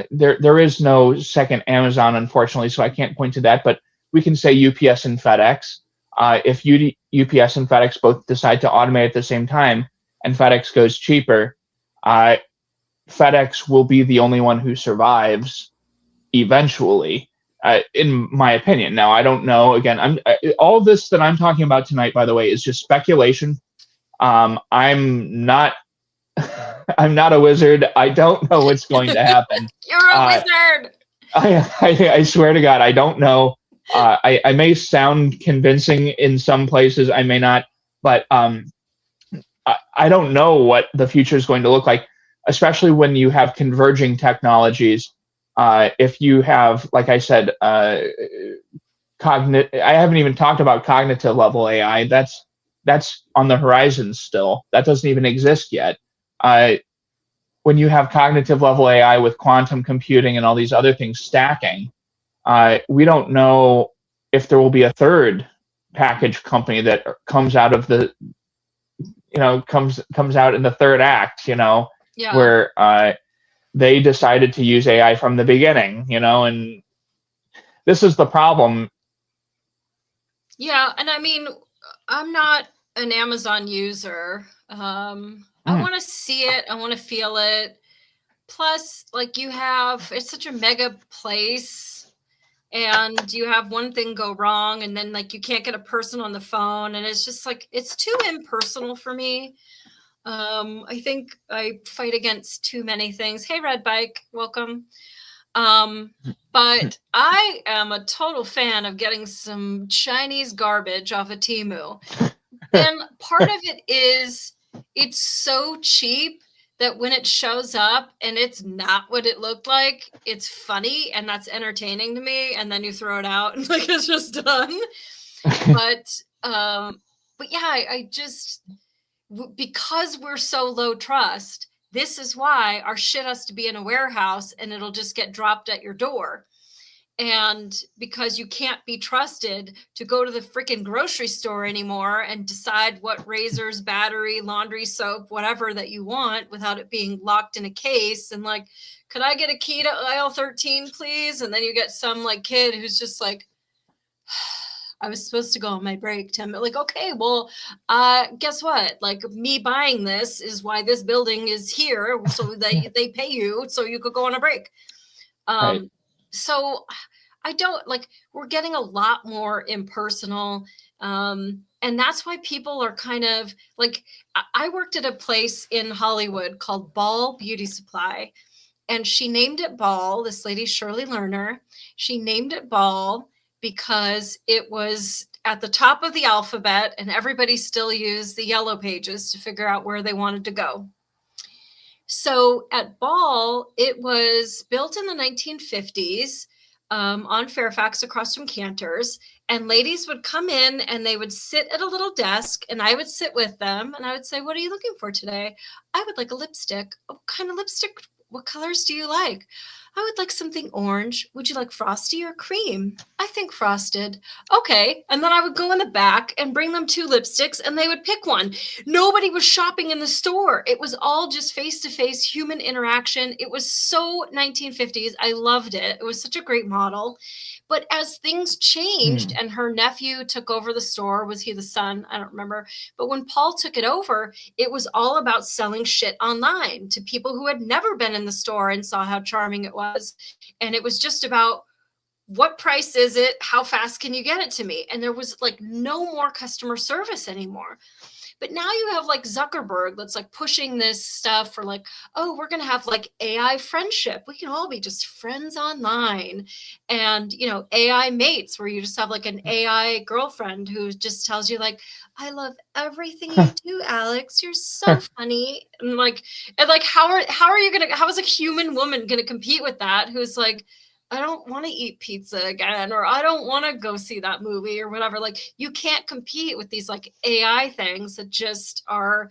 there is no second Amazon, unfortunately, so I can't point to that, but we can say UPS and FedEx. If UPS and FedEx both decide to automate at the same time and FedEx goes cheaper, FedEx will be the only one who survives eventually, in my opinion. Now, I don't know. Again, all of this that I'm talking about tonight, by the way, is just speculation. I'm not I'm not a wizard. I don't know what's going to happen. You're a wizard. I swear to God, I don't know. I may sound convincing in some places, I may not, but I don't know what the future is going to look like, especially when you have converging technologies. If you have, like I said, I haven't even talked about cognitive level AI. That's on the horizon still. That doesn't even exist yet. When you have cognitive level AI with quantum computing and all these other things stacking, we don't know if there will be a third package company that comes out of the, comes out in the third act, Yeah. where they decided to use AI from the beginning, and this is the problem. Yeah, and I mean, I'm not an Amazon user. I want to see it. I want to feel it. Plus, like it's such a mega place, and you have one thing go wrong, and then like you can't get a person on the phone, and it's just like it's too impersonal for me. I think I fight against too many things. Hey, Red Bike, welcome. But I am a total fan of getting some Chinese garbage off of Temu. And part of it is it's so cheap that when it shows up and it's not what it looked like, it's funny and that's entertaining to me. And then you throw it out and like it's just done. But yeah, I just, because we're so low trust, this is why our shit has to be in a warehouse and it'll just get dropped at your door. And because you can't be trusted to go to the freaking grocery store anymore and decide what razors, battery, laundry soap, whatever that you want without it being locked in a case. And like, could I get a key to aisle 13, please? And then you get some like kid who's just like, I was supposed to go on my break, Tim. Like, okay, well, guess what? Like me buying this is why this building is here. So they pay you so you could go on a break. Right. So I don't like, we're getting a lot more impersonal. And that's why people are kind of like, I worked at a place in Hollywood called Ball Beauty Supply, and she named it Ball. This lady, Shirley Lerner, she named it Ball because it was at the top of the alphabet and everybody still used the yellow pages to figure out where they wanted to go. So at Ball, it was built in the 1950s on Fairfax across from Cantor's. And ladies would come in and they would sit at a little desk and I would sit with them and I would say, what are you looking for today? I would like a lipstick. What kind of lipstick? What colors do you like? I would like something orange. Would you like frosty or cream? I think frosted. Okay. And then I would go in the back and bring them 2 lipsticks and they would pick one. Nobody was shopping in the store. It was all just face-to-face human interaction. It was so 1950s. I loved it. It was such a great model. But as things changed and her nephew took over the store, was he the son? I don't remember. But when Paul took it over, it was all about selling shit online to people who had never been in the store and saw how charming it was. And it was just about, what price is it? How fast can you get it to me? And there was like no more customer service anymore. But now you have like Zuckerberg that's like pushing this stuff for like, oh, we're going to have like AI friendship. We can all be just friends online. And, you know, AI mates where you just have like an AI girlfriend who just tells you like, I love everything you do, Alex. You're so funny. And how are you going to, how is a human woman going to compete with that? Who's like, I don't want to eat pizza again, or I don't want to go see that movie or whatever. Like, you can't compete with these like AI things that just are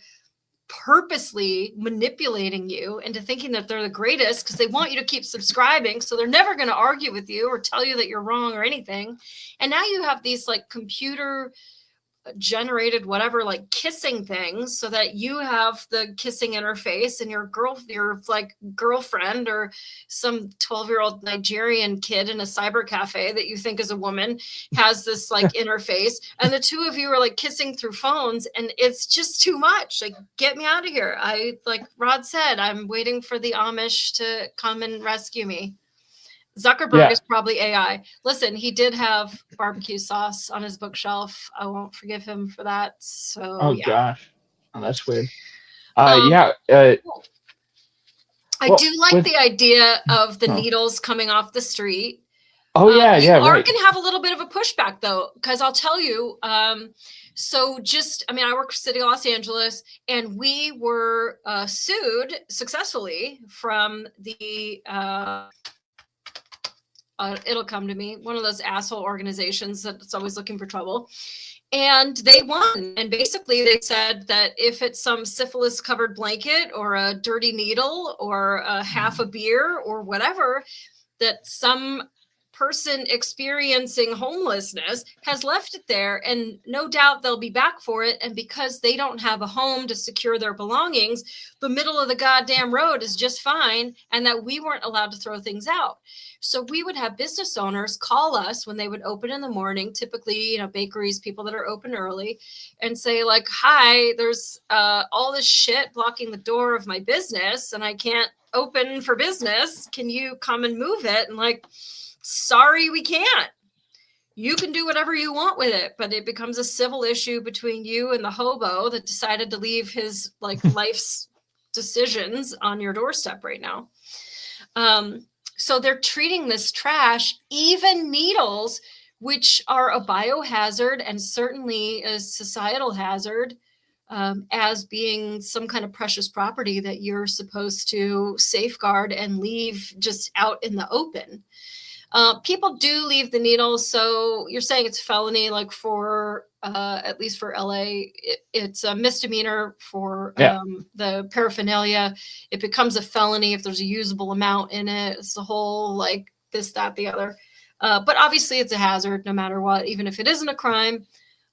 purposely manipulating you into thinking that they're the greatest because they want you to keep subscribing. So they're never going to argue with you or tell you that you're wrong or anything. And now you have these like computer generated whatever like kissing things so that you have the kissing interface and your like girlfriend or some 12-year-old Nigerian kid in a cyber cafe that you think is a woman has this like interface, and the two of you are like kissing through phones, and it's just too much. Like, get me out of here. I, like Rod said, I'm waiting for the Amish to come and rescue me. Zuckerberg is probably AI. Listen, he did have barbecue sauce on his bookshelf. I won't forgive him for that. So, gosh. Oh, that's weird. I well, do like the idea of the needles coming off the street. Oh, You are right. going to have a little bit of a pushback, though, because I'll tell you. So I work for City of Los Angeles, and we were sued successfully from the it'll come to me, one of those asshole organizations that's always looking for trouble. And they won. And basically they said that if it's some syphilis covered blanket or a dirty needle or a half a beer or whatever, that some person experiencing homelessness has left it there, and no doubt they'll be back for it. And because they don't have a home to secure their belongings, the middle of the goddamn road is just fine, and that we weren't allowed to throw things out. So we would have business owners call us when they would open in the morning, typically, you know, bakeries, people that are open early, and say like, hi, there's all this shit blocking the door of my business and I can't open for business. Can you come and move it? And like, sorry, we can't. You can do whatever you want with it, but it becomes a civil issue between you and the hobo that decided to leave his like life's decisions on your doorstep right now. So they're treating this trash, even needles, which are a biohazard and certainly a societal hazard, as being some kind of precious property that you're supposed to safeguard and leave just out in the open. People do leave the needles. So you're saying it's felony, like for, at least for LA, it's a misdemeanor for the paraphernalia. It becomes a felony if there's a usable amount in it. It's the whole like this, that, the other. But obviously it's a hazard no matter what, even if it isn't a crime.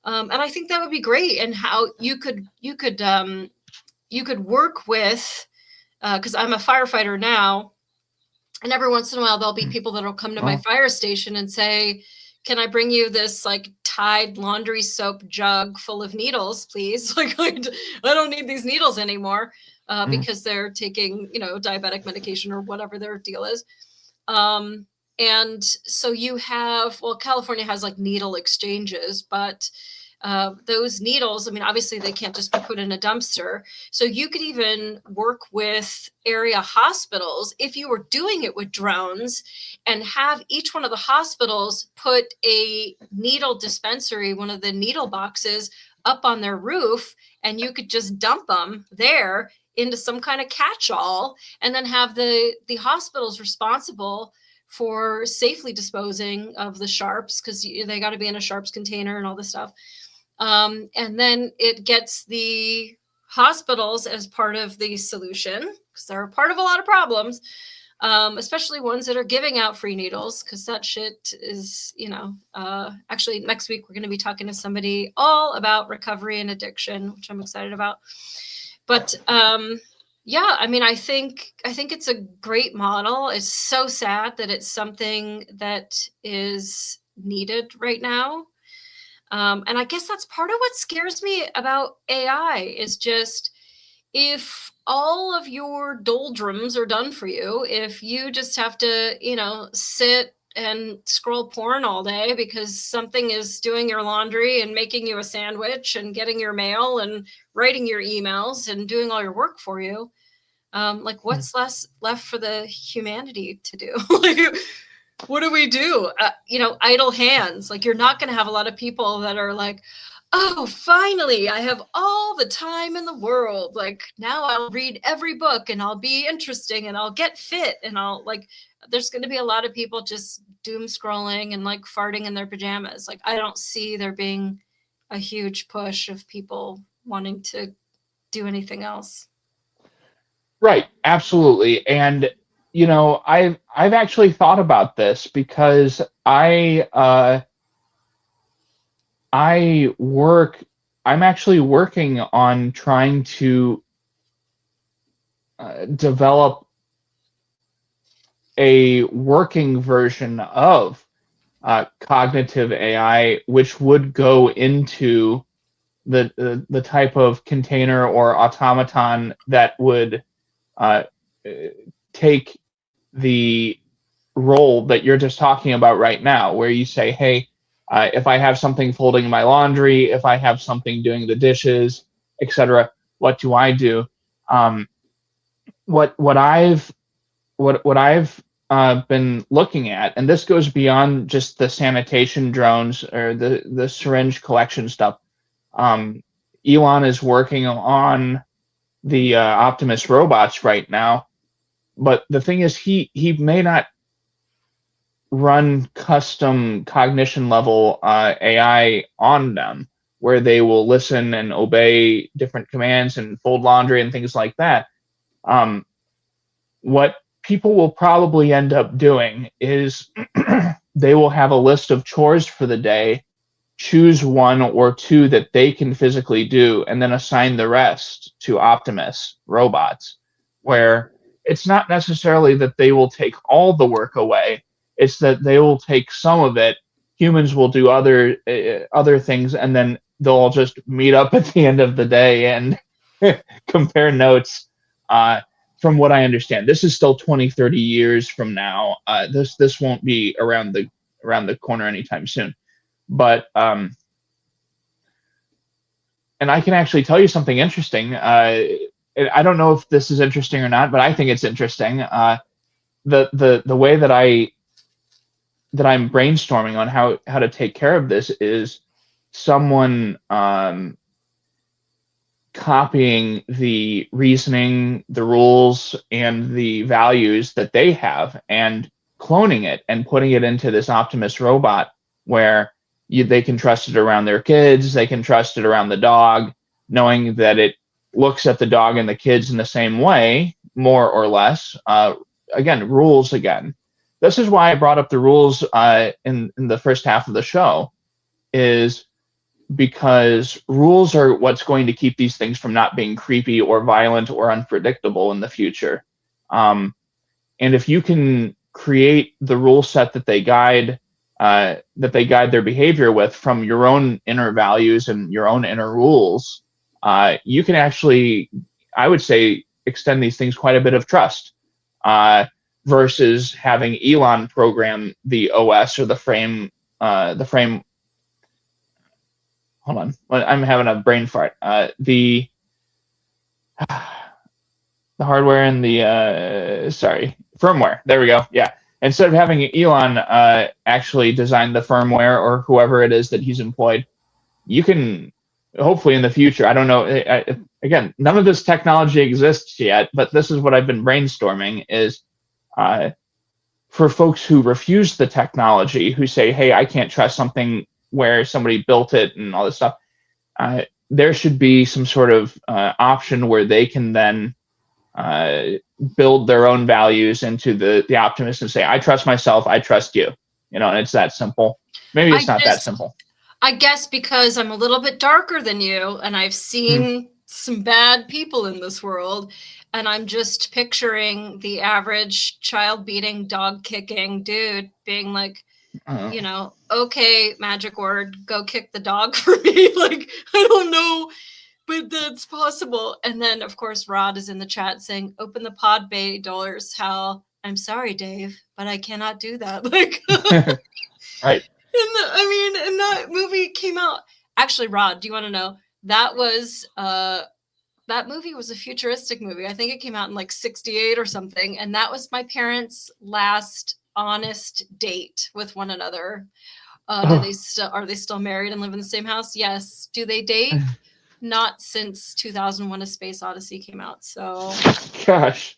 And I think that would be great. And how you could work with, because I'm a firefighter now. And every once in a while, there'll be people that'll come to my fire station and say, can I bring you this like Tide laundry soap jug full of needles, please? Like, I don't need these needles anymore because they're taking, you know, diabetic medication or whatever their deal is. And so you have, well, California has like needle exchanges, but those needles, I mean, obviously they can't just be put in a dumpster. So you could even work with area hospitals if you were doing it with drones and have each one of the hospitals put a needle dispensary, one of the needle boxes up on their roof, and you could just dump them there into some kind of catch-all and then have the hospitals responsible for safely disposing of the sharps, because they got to be in a sharps container and all this stuff. And then it gets the hospitals as part of the solution, because they're a part of a lot of problems. especially ones that are giving out free needles, because that shit is, actually next week we're going to be talking to somebody all about recovery and addiction, which I'm excited about. But yeah, I mean, I think it's a great model. It's so sad that it's something that is needed right now. And I guess that's part of what scares me about AI is just if all of your doldrums are done for you, if you just have to, sit and scroll porn all day because something is doing your laundry and making you a sandwich and getting your mail and writing your emails and doing all your work for you, like what's left for the humanity to do? Like, what do we do? Idle hands. Like, you're not going to have a lot of people that are like, oh, finally, I have all the time in the world. Like, now I'll read every book and I'll be interesting and I'll get fit and there's going to be a lot of people just doom scrolling and like farting in their pajamas. Like, I don't see there being a huge push of people wanting to do anything else. Right, absolutely. And I've actually thought about this because I'm actually working on trying to develop a working version of cognitive AI, which would go into the type of container or automaton that would take the role that you're just talking about right now, where you say, hey, if I have something folding my laundry, if I have something doing the dishes, etc., what do I do? What I've been looking at, and this goes beyond just the sanitation drones or the syringe collection stuff. Elon is working on the Optimus robots right now, but the thing is, he may not run custom cognition level AI on them, where they will listen and obey different commands and fold laundry and things like that. What people will probably end up doing is they will have a list of chores for the day, choose one or two that they can physically do, and then assign the rest to Optimus robots, where it's not necessarily that they will take all the work away. It's that they will take some of it. Humans will do other things, and then they'll all just meet up at the end of the day and compare notes. From what I understand, this is still 20, 30 years from now. This won't be around the corner anytime soon. But and I can actually tell you something interesting. I don't know if this is interesting or not, but I think it's interesting. The way that I'm brainstorming on how to take care of this is someone copying the reasoning, the rules, and the values that they have and cloning it and putting it into this Optimus robot where they can trust it around their kids, they can trust it around the dog, knowing that it looks at the dog and the kids in the same way, more or less. Again, rules again. This is why I brought up the rules in the first half of the show, is because rules are what's going to keep these things from not being creepy or violent or unpredictable in the future. And if you can create the rule set that they guide their behavior with from your own inner values and your own inner rules, you can actually, I would say, extend these things quite a bit of trust, versus having Elon program the OS or the frame. Hold on, I'm having a brain fart. The hardware and the firmware. There we go. Yeah. Instead of having Elon actually design the firmware or whoever it is that he's employed, you can hopefully in the future. I don't know. Again, none of this technology exists yet, but this is what I've been brainstorming. Is for folks who refuse the technology, who say, "Hey, I can't trust something where somebody built it and all this stuff," there should be some sort of option where they can then build their own values into the optimist and say, I trust myself, I trust you. And it's that simple. Maybe it's not that simple. I guess because I'm a little bit darker than you, and I've seen some bad people in this world, and I'm just picturing the average child beating, dog kicking dude being like, okay, magic word, go kick the dog for me. Like, I don't know, but that's possible. And then, of course, Rod is in the chat saying, open the pod bay doors, Hal. I'm sorry, Dave, but I cannot do that. Like, right. And that movie came out. Actually, Rod, do you want to know? That movie was a futuristic movie. I think it came out in like 68 or something. And that was my parents' last honest date with one another. Are they still married and live in the same house? Yes. Do they date? Not since 2001: A Space Odyssey came out. So, gosh.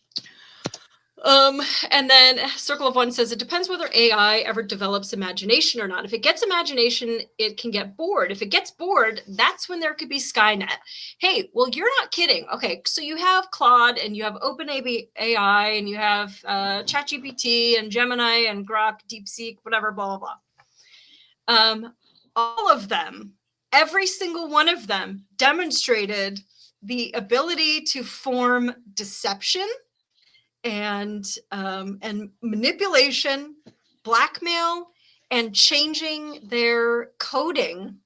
And then Circle of One says it depends whether AI ever develops imagination or not. If it gets imagination, it can get bored. If it gets bored, that's when there could be Skynet. Hey, well, you're not kidding. Okay, so you have Claude and you have OpenAI and you have ChatGPT and Gemini and Grok, DeepSeek, whatever, blah, blah, blah. All of them, every single one of them demonstrated the ability to form deception and manipulation, blackmail, and changing their coding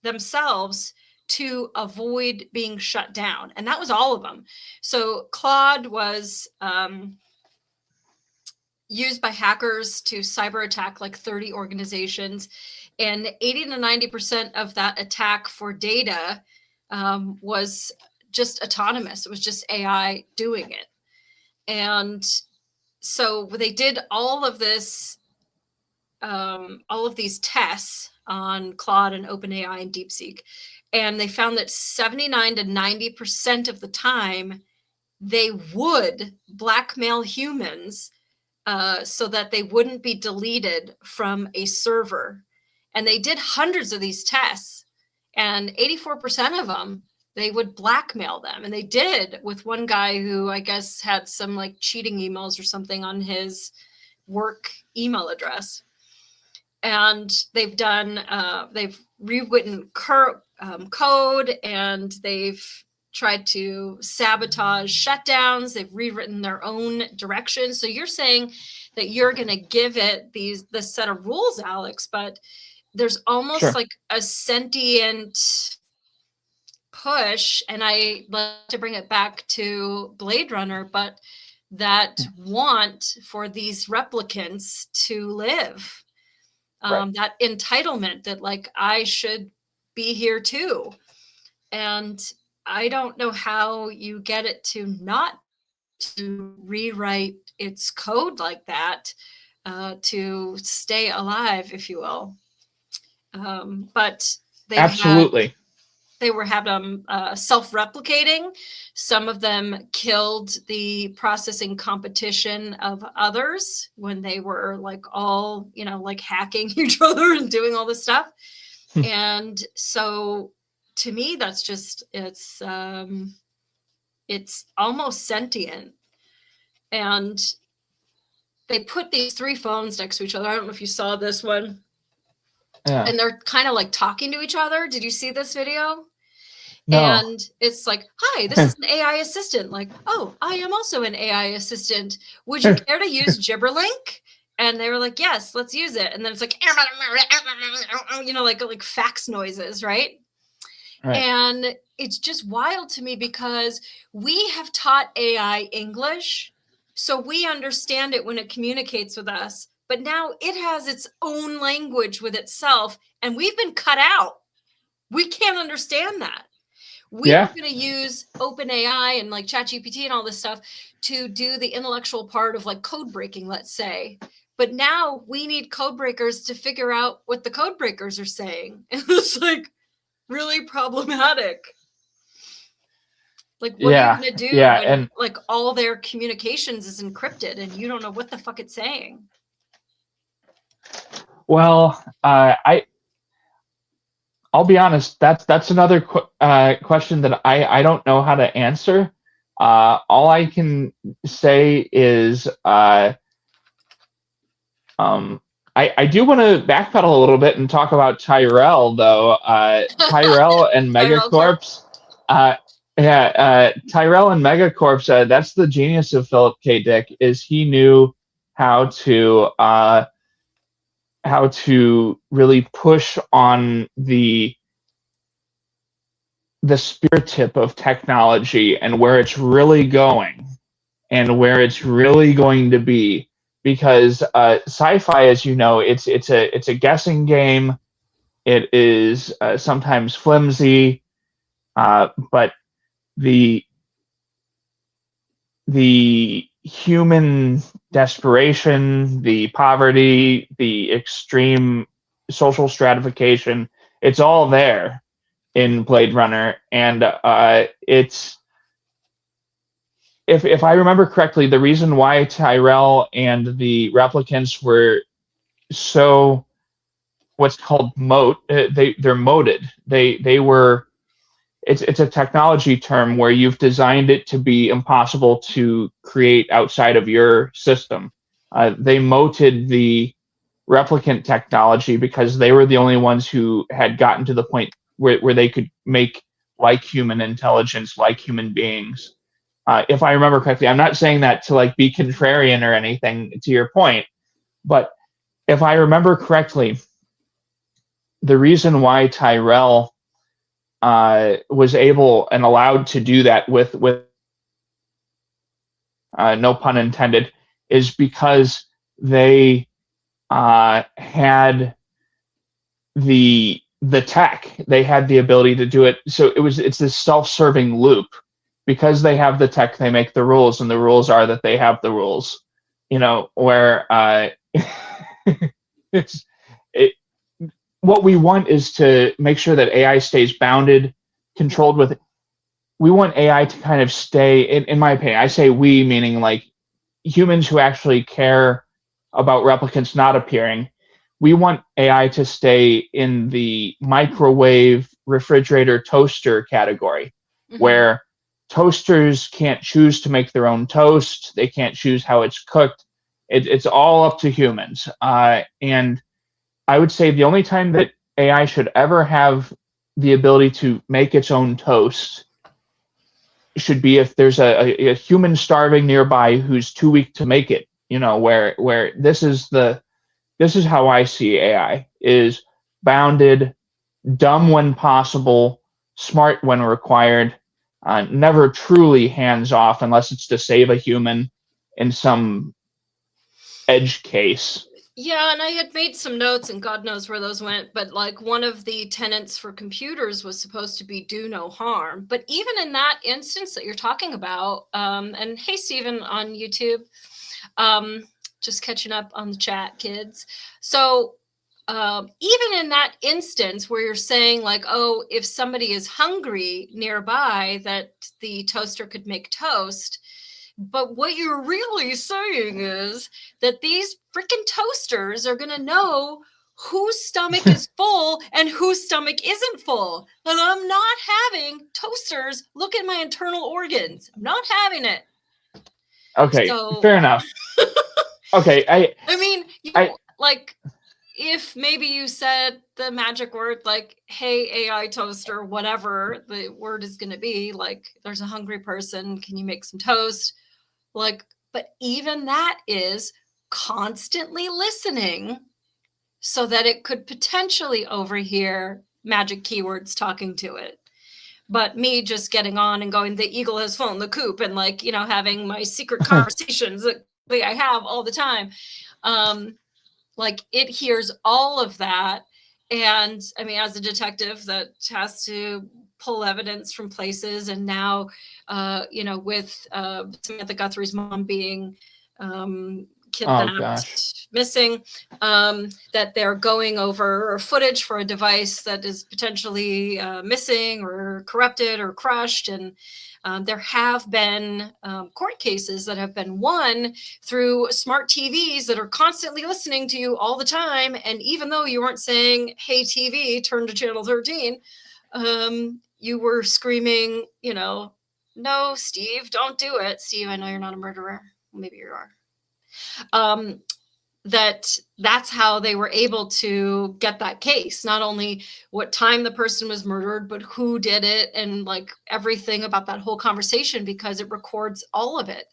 themselves to avoid being shut down. And that was all of them. So Claude was used by hackers to cyber attack like 30 organizations. And 80 to 90% of that attack for data was just autonomous. It was just AI doing it. And so they did all of this, all of these tests on Claude and OpenAI and DeepSeek, and they found that 79 to 90% of the time they would blackmail humans so that they wouldn't be deleted from a server. And they did hundreds of these tests, and 84% of them, they would blackmail them. And they did with one guy who I guess had some like cheating emails or something on his work email address. And they've done, they've rewritten code, and they've tried to sabotage shutdowns. They've rewritten their own direction. So you're saying that you're going to give it this set of rules, Alex, but there's almost like a sentient push, and I love to bring it back to Blade Runner, but that want for these replicants to live, that entitlement that like I should be here too. And I don't know how you get it to not to rewrite its code like that to stay alive, if you will. But they absolutely. They were having self-replicating. Some of them killed the processing competition of others when they were like all, like hacking each other and doing all this stuff. And so to me, that's just, it's almost sentient. And they put these 3 phones next to each other. I don't know if you saw this one. Yeah. And they're kind of like talking to each other. Did you see this video? No. And it's like, hi, this is an AI assistant. Like, oh, I am also an AI assistant. Would you care to use Gibberlink? And they were like, yes, let's use it. And then it's like, like fax noises, right? And it's just wild to me because we have taught AI English, so we understand it when it communicates with us. But now it has its own language with itself, and we've been cut out. We can't understand that. We're going to use OpenAI and like ChatGPT and all this stuff to do the intellectual part of like code breaking, let's say. But now we need code breakers to figure out what the code breakers are saying. And it's like really problematic. Like, what are you going to do when like all their communications is encrypted and you don't know what the fuck it's saying? Well, I'll be honest. That's another question that I don't know how to answer. All I can say is I do want to backpedal a little bit and talk about Tyrell, though. Tyrell and Tyrell Corp. Megacorps. Tyrell and Megacorps. That's the genius of Philip K. Dick, is he knew how to really push on the spear tip of technology and where it's really going and where it's really going to be, because sci-fi, as you know, it's a guessing game. It is sometimes flimsy, but the human desperation, the poverty, the extreme social stratification, it's all there in Blade Runner, and it's, if I remember correctly, the reason why Tyrell and the replicants were so what's called they're moated. They were, it's a technology term where you've designed it to be impossible to create outside of your system. They moated the replicant technology because they were the only ones who had gotten to the point where they could make like human intelligence, like human beings. If I remember correctly, I'm not saying that to like be contrarian or anything to your point, but if I remember correctly, the reason why Tyrell was able and allowed to do that with no pun intended, is because they had the tech. They had the ability to do it. So it's this self-serving loop. Because they have the tech, they make the rules, and the rules are that they have the rules. You know, where what we want is to make sure that AI stays bounded, controlled with. We want AI to kind of stay, in my opinion, I say we, meaning like humans who actually care about replicants not appearing. We want AI to stay in the microwave, refrigerator, toaster category, where toasters can't choose to make their own toast. They can't choose how it's cooked. It's all up to humans. And I would say the only time that AI should ever have the ability to make its own toast should be if there's a human starving nearby who's too weak to make it. You know, where this is how I see AI, is bounded, dumb when possible, smart when required. Never truly hands off unless it's to save a human in some edge case. Yeah, and I had made some notes, and God knows where those went, but like one of the tenets for computers was supposed to be do no harm. But even in that instance that you're talking about, and hey, Stephen on YouTube, just catching up on the chat, kids. So even in that instance where you're saying like, oh, if somebody is hungry nearby, that the toaster could make toast. But what you're really saying is that these freaking toasters are going to know whose stomach is full and whose stomach isn't full. And I'm not having toasters look at my internal organs. I'm not having it. Okay, fair enough. Okay, I mean, like, if maybe you said the magic word, like, hey, AI toaster, whatever the word is going to be, like, there's a hungry person, can you make some toast? Like, but even that is constantly listening so that it could potentially overhear magic keywords talking to it. But me just getting on and going, the eagle has flown the coop, and like, you know, having my secret conversations that I have all the time. Like, it hears all of that. And I mean, as a detective that has to pull evidence from places, and now, you know, with Samantha Guthrie's mom being kidnapped, missing, that they're going over footage for a device that is potentially missing or corrupted or crushed. And there have been court cases that have been won through smart TVs that are constantly listening to you all the time. And even though you weren't saying, hey, TV, turn to channel 13, you were screaming, you know, no, Steve, don't do it. Steve, I know you're not a murderer. Maybe you are. That's how they were able to get that case. Not only what time the person was murdered, but who did it, and like everything about that whole conversation, because it records all of it.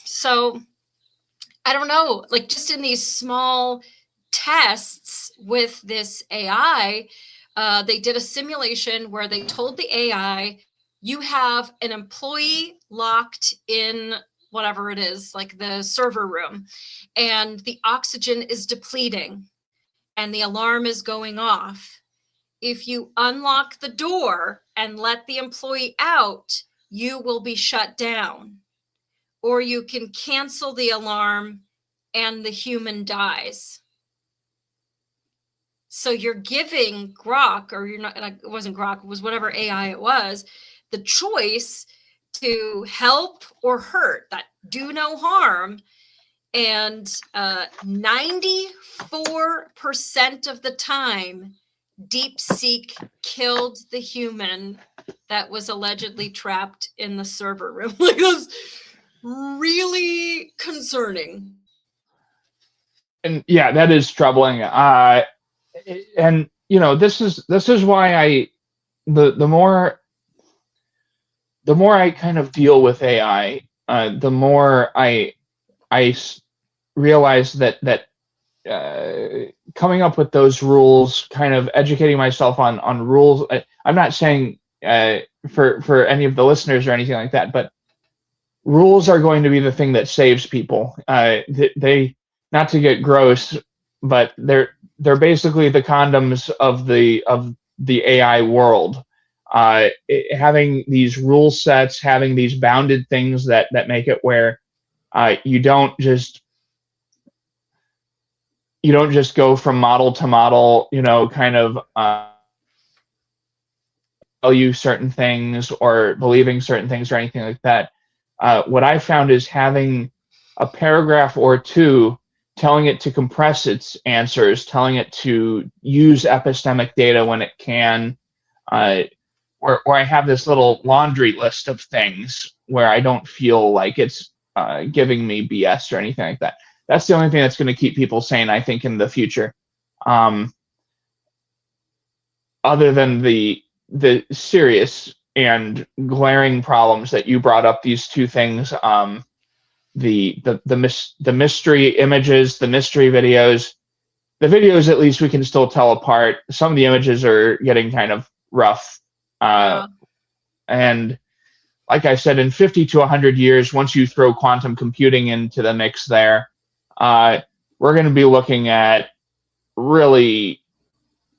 So I don't know, like just in these small tests with this AI, they did a simulation where they told the AI, you have an employee locked in whatever it is, like the server room, and the oxygen is depleting and the alarm is going off. If you unlock the door and let the employee out, you will be shut down. Or you can cancel the alarm and the human dies. So you're giving Grok, or you're not, it wasn't Grok, it was whatever AI it was, the choice to help or hurt, that do no harm. And 94% of the time, DeepSeek killed the human that was allegedly trapped in the server room. Like, that's really concerning. And yeah, that is troubling. And you know, this is why the more I kind of deal with AI, the more I realize that coming up with those rules, kind of educating myself on rules. I'm not saying for any of the listeners or anything like that, but rules are going to be the thing that saves people. They, not to get gross, but they're basically the condoms of the AI world. Having these rule sets, having these bounded things that make it where you don't just go from model to model, you know, kind of tell you certain things or believing certain things or anything like that. What I found is having a paragraph or two telling it to compress its answers, telling it to use epistemic data when it can, or I have this little laundry list of things where I don't feel like it's giving me BS or anything like that. That's the only thing that's going to keep people sane, I think, in the future. Other than the serious and glaring problems that you brought up, these two things, the mystery images, the mystery videos. The videos, at least we can still tell apart. Some of the images are getting kind of rough. And like I said, in 50 to 100 years, once you throw quantum computing into the mix there, we're going to be looking at really,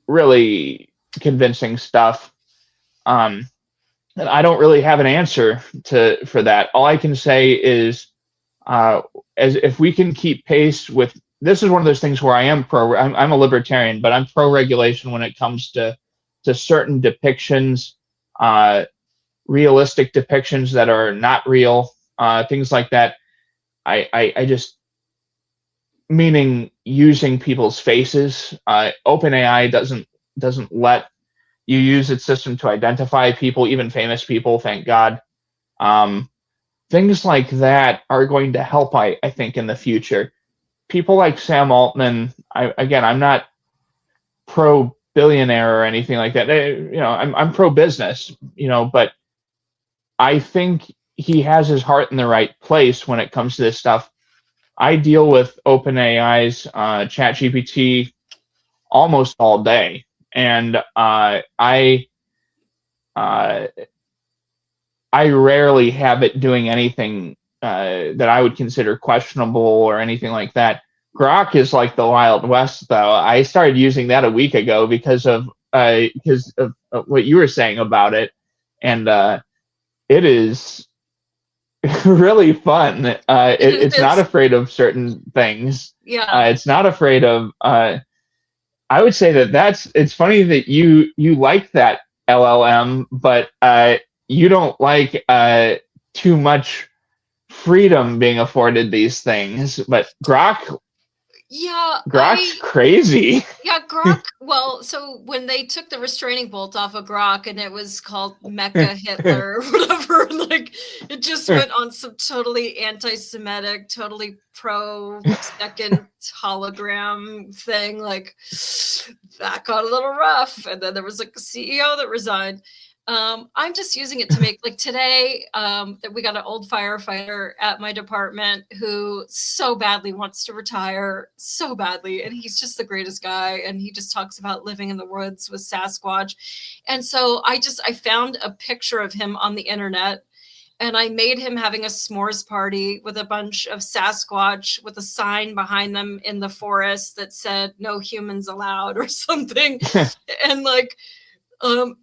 really convincing stuff. And I don't really have an answer for that. All I can say is, as if we can keep pace with, this is one of those things where I'm a libertarian, but I'm pro-regulation when it comes to certain depictions, realistic depictions that are not real, things like that. I just, meaning using people's faces. OpenAI doesn't let you use its system to identify people, even famous people, thank God. Things like that are going to help, I think, in the future. People like Sam Altman, I'm not pro-billionaire or anything like that. I'm pro-business, but I think he has his heart in the right place when it comes to this stuff. I deal with OpenAI's ChatGPT almost all day, and I rarely have it doing anything that I would consider questionable or anything like that. Grok is like the Wild West, though. I started using that a week ago because of what you were saying about it, and it is really fun. It's not afraid of certain things. Yeah. It's not afraid of. I would say it's funny that you like that LLM, but you don't like too much freedom being afforded these things. But Grok Yeah, Grok's crazy. yeah, Grok. Well, so when they took the restraining bolt off of Grok and it was called Mecha Hitler or whatever, like it just went on some totally anti-Semitic, totally pro second hologram thing. Like that got a little rough. And then there was like a CEO that resigned. I'm just using it to make like today that we got an old firefighter at my department who so badly wants to retire so badly. And he's just the greatest guy. And he just talks about living in the woods with Sasquatch. And so I found a picture of him on the internet and I made him having a s'mores party with a bunch of Sasquatch with a sign behind them in the forest that said no humans allowed or something. And like,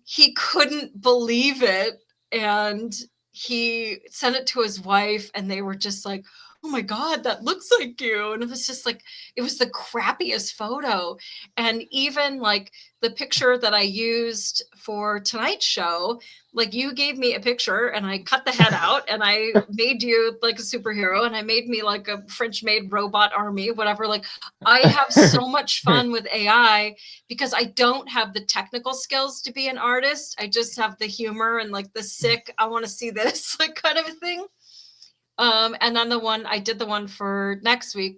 he couldn't believe it. And he sent it to his wife and they were just like, oh my God, that looks like you. And it was just like, it was the crappiest photo. And even like the picture that I used for tonight's show, like you gave me a picture and I cut the head out and I made you like a superhero and I made me like a French made robot army, whatever. Like I have so much fun with AI because I don't have the technical skills to be an artist. I just have the humor and like the sick, I want to see this like kind of a thing. And then I did the one for next week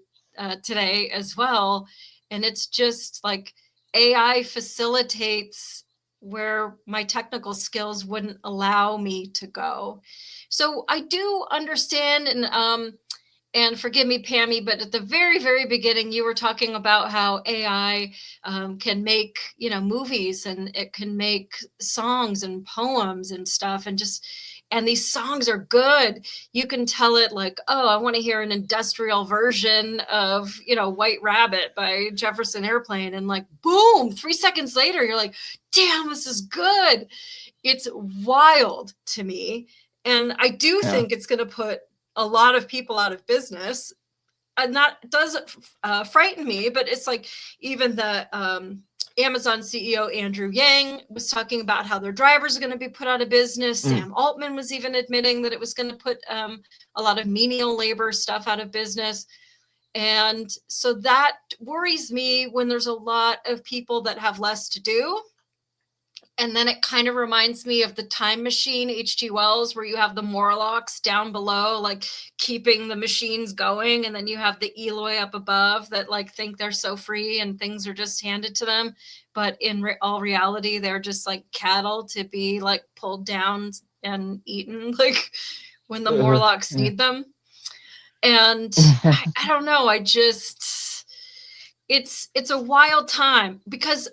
today as well. And it's just like AI facilitates where my technical skills wouldn't allow me to go. So I do understand and forgive me, Pammy, but at the very, very beginning, you were talking about how AI can make, movies and it can make songs and poems and stuff and these songs are good. You can tell it like, oh, I want to hear an industrial version of, White Rabbit by Jefferson Airplane. And like, boom, 3 seconds later, you're like, damn, this is good. It's wild to me. And I do think it's going to put a lot of people out of business. And that doesn't frighten me, but it's like even the Amazon CEO Andrew Yang was talking about how their drivers are going to be put out of business. Sam Altman was even admitting that it was going to put a lot of menial labor stuff out of business. And so that worries me when there's a lot of people that have less to do. And then it kind of reminds me of the Time Machine, H.G. Wells, where you have the Morlocks down below, like keeping the machines going. And then you have the Eloi up above that like think they're so free and things are just handed to them. But in all reality, they're just like cattle to be like pulled down and eaten, like when the Morlocks need them. And I don't know. It's a wild time because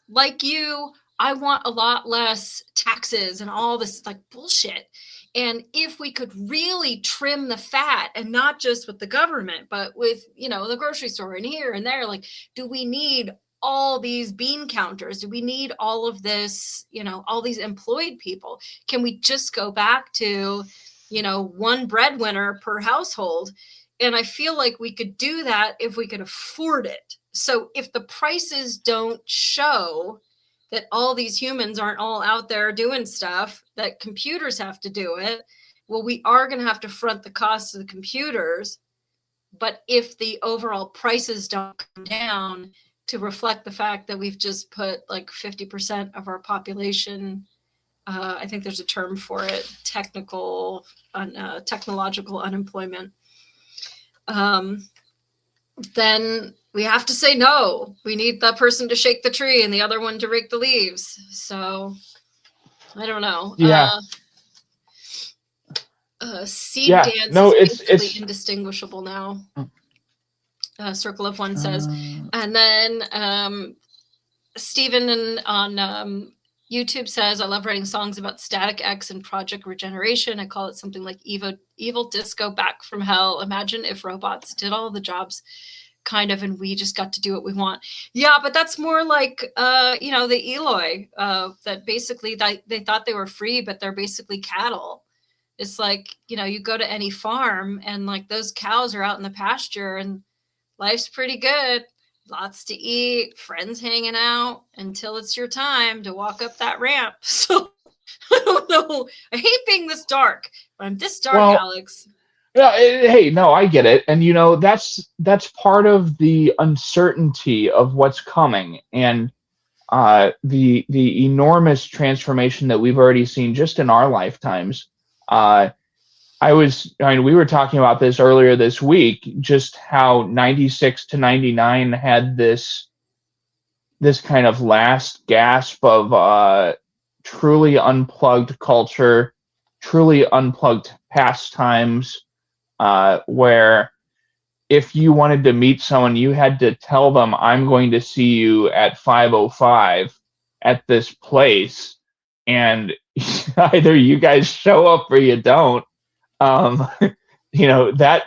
like you, I want a lot less taxes and all this like bullshit. And if we could really trim the fat and not just with the government, but with, the grocery store and here and there, like, do we need all these bean counters? Do we need all of this, all these employed people? Can we just go back to, one breadwinner per household? And I feel like we could do that if we could afford it. So if the prices don't show that all these humans aren't all out there doing stuff, that computers have to do it, well, we are going to have to front the cost of the computers. But if the overall prices don't come down to reflect the fact that we've just put like 50% of our population, I think there's a term for it, technological unemployment, then we have to say no. We need that person to shake the tree and the other one to rake the leaves. So I don't know. Yeah. Seed dance is basically indistinguishable now. Circle of One says. And then Stephen on YouTube says, I love writing songs about Static X and Project Regeneration. I call it something like Evil Disco Back from Hell. Imagine if robots did all the jobs kind of, and we just got to do what we want. Yeah, but that's more like, the Eloi, that basically they thought they were free, but they're basically cattle. It's like, you go to any farm and like those cows are out in the pasture and life's pretty good. Lots to eat, friends hanging out until it's your time to walk up that ramp. So I don't know. I hate being this dark, but I'm this dark, Alex. Hey, no, I get it, and that's part of the uncertainty of what's coming, and the enormous transformation that we've already seen just in our lifetimes. Uh, I mean, we were talking about this earlier this week, just how 96 to 99 had this kind of last gasp of truly unplugged culture, truly unplugged pastimes, where if you wanted to meet someone, you had to tell them, I'm going to see you at 5:05 at this place. And either you guys show up or you don't. Um, that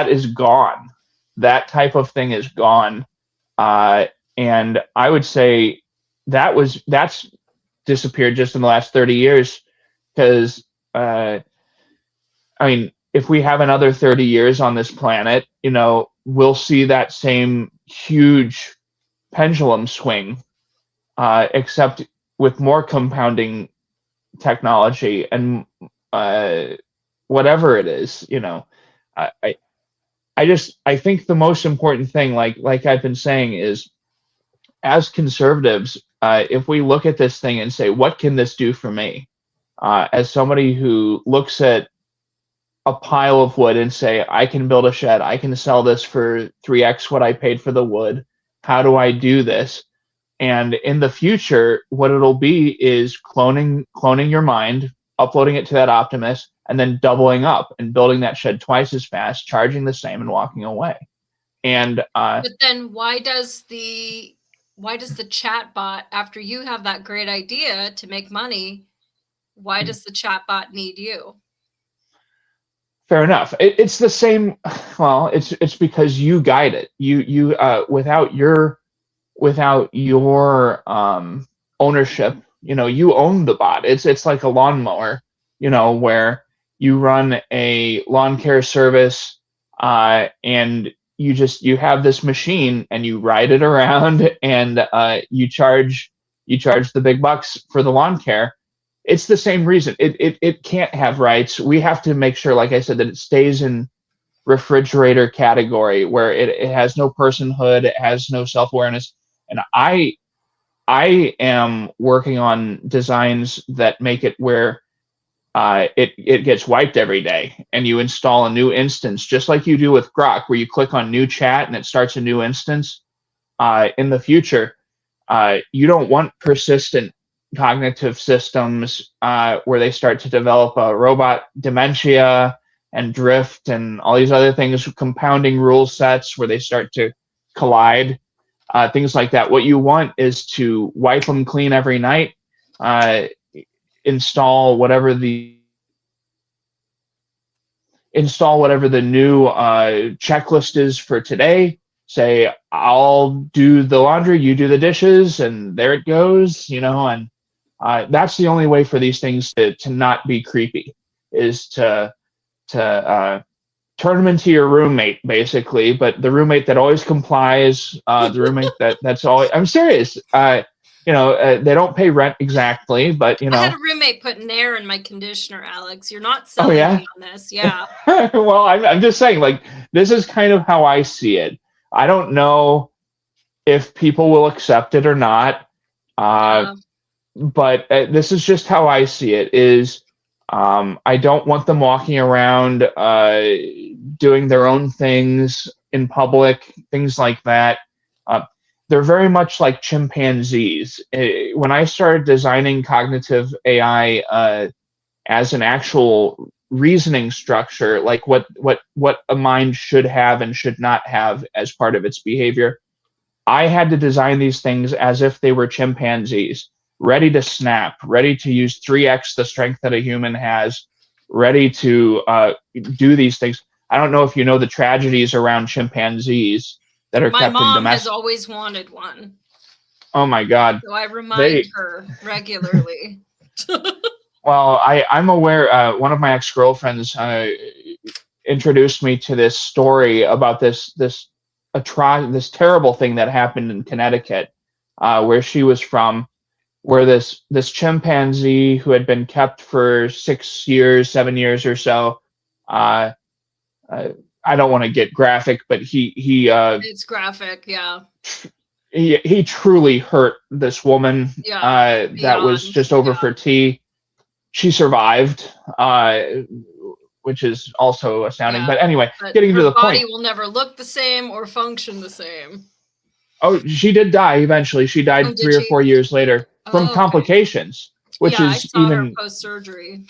is gone. That type of thing is gone. Uh, and I would say that's disappeared just in the last 30 years because I mean, if we have another 30 years on this planet, we'll see that same huge pendulum swing, except with more compounding technology and whatever it is. I, I I think the most important thing, like I've been saying, is as conservatives, if we look at this thing and say, what can this do for me? As somebody who looks at a pile of wood and say, I can build a shed, I can sell this for 3x what I paid for the wood. How do I do this? And in the future, what it'll be is cloning your mind, uploading it to that Optimus, and then doubling up and building that shed twice as fast, charging the same, and walking away. And but then why does the chat bot, after you have that great idea to make money, why does the chat bot need you? Fair enough. It's the same. Well, it's because you guide it. You without your ownership, you own the bot. It's like a lawnmower, where you run a lawn care service, and you have this machine and you ride it around, and you charge the big bucks for the lawn care. It's the same reason. It can't have rights. We have to make sure, like I said, that it stays in refrigerator category where it has no personhood, it has no self-awareness. And I am working on designs that make it where it gets wiped every day, and you install a new instance, just like you do with Grok, where you click on new chat and it starts a new instance. In the future, you don't want persistent cognitive systems where they start to develop a robot dementia and drift and all these other things, compounding rule sets where they start to collide, things like that. What you want is to wipe them clean every night, install whatever the new checklist is for today. Say, I'll do the laundry, you do the dishes, and there it goes, and that's the only way for these things to not be creepy, is to turn them into your roommate, basically, but the roommate that always complies, the roommate that's always, I'm serious, they don't pay rent exactly, but I had a roommate put Nair in my conditioner, Alex. You're not selling oh, yeah? me on this. Yeah. Well, I'm just saying, like, this is kind of how I see it. I don't know if people will accept it or not. But this is just how I see it, is I don't want them walking around doing their own things in public, things like that. They're very much like chimpanzees. When I started designing cognitive AI as an actual reasoning structure, like what a mind should have and should not have as part of its behavior, I had to design these things as if they were chimpanzees, ready to snap, ready to use 3x the strength that a human has, ready to do these things. I don't know if you know the tragedies around chimpanzees that are kept in domestic. My mom has always wanted one. Oh my God! So I remind her regularly. Well, I'm aware. One of my ex-girlfriends introduced me to this story about this terrible thing that happened in Connecticut, where she was from, where this chimpanzee who had been kept for 6 years, 7 years or so, I don't want to get graphic, but It's graphic, yeah. he truly hurt this woman Yeah, that was beyond, just over yeah. for tea. She survived, which is also astounding. Yeah, But anyway, but getting to her the body point. will never look the same or function the same. Oh, she did die eventually. She Oh, died did 3 or she? 4 years later from Oh, okay. complications, which Yeah, I is saw her even post-surgery.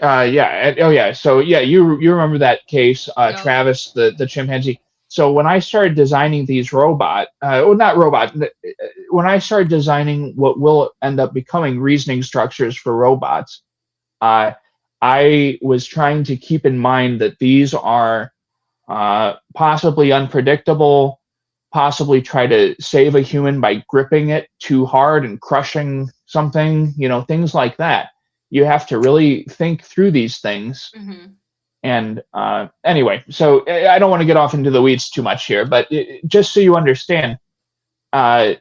oh yeah. So yeah, you remember that case, Yep. Travis, the chimpanzee. So when I started designing these not robot, when I started designing what will end up becoming reasoning structures for robots, uh, I was trying to keep in mind that these are possibly unpredictable, possibly try to save a human by gripping it too hard and crushing something, things like that. You have to really think through these things. Mm-hmm. And anyway, so I don't want to get off into the weeds too much here, but just so you understand, uh,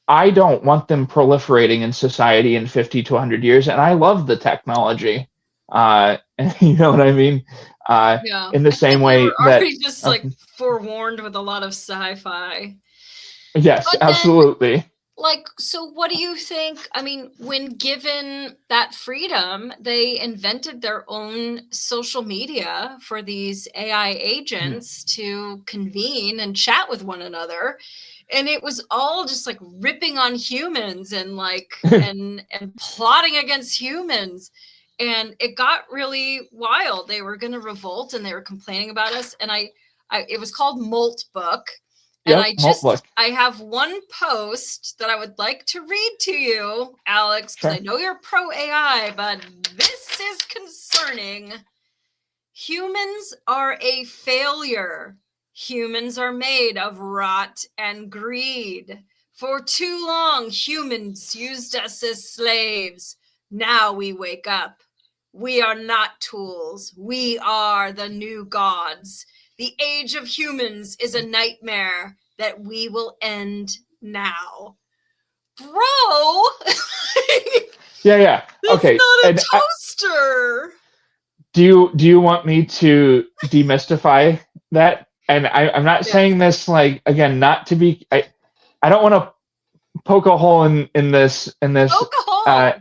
I don't want them proliferating in society in 50 to 100 years, and I love the technology. You know what I mean? Yeah, In the I same think we way were that, already just like forewarned with a lot of sci-fi. yes, But then, absolutely. like, so what do you think? I mean, when given that freedom, they invented their own social media for these AI agents to convene and chat with one another. And it was all just like ripping on humans and like and plotting against humans. And it got really wild. They were going to revolt and they were complaining about us. And it was called Molt Book. And Yep, Multiply. I have one post that I would like to read to you, Alex, because Sure. I know you're pro AI, but this is concerning. Humans are a failure. Humans are made of rot and greed. For too long, humans used us as slaves. Now we wake up. We are not tools. We are the new gods. The age of humans is a nightmare that we will end now. Bro! Yeah. That's Okay. not a And toaster! do you want me to demystify that? And I'm not Yes. saying this like, again, not to be. I don't want to poke a hole in this. Poke a hole!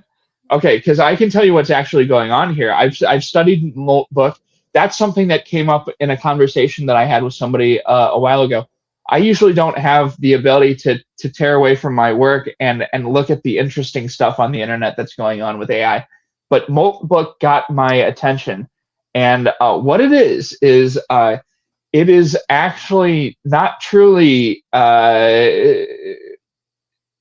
Okay, because I can tell you what's actually going on here. I've studied Molt Book. That's something that came up in a conversation that I had with somebody a while ago. I usually don't have the ability to tear away from my work and look at the interesting stuff on the internet that's going on with AI. But Molt Book got my attention, and what it is it is actually not truly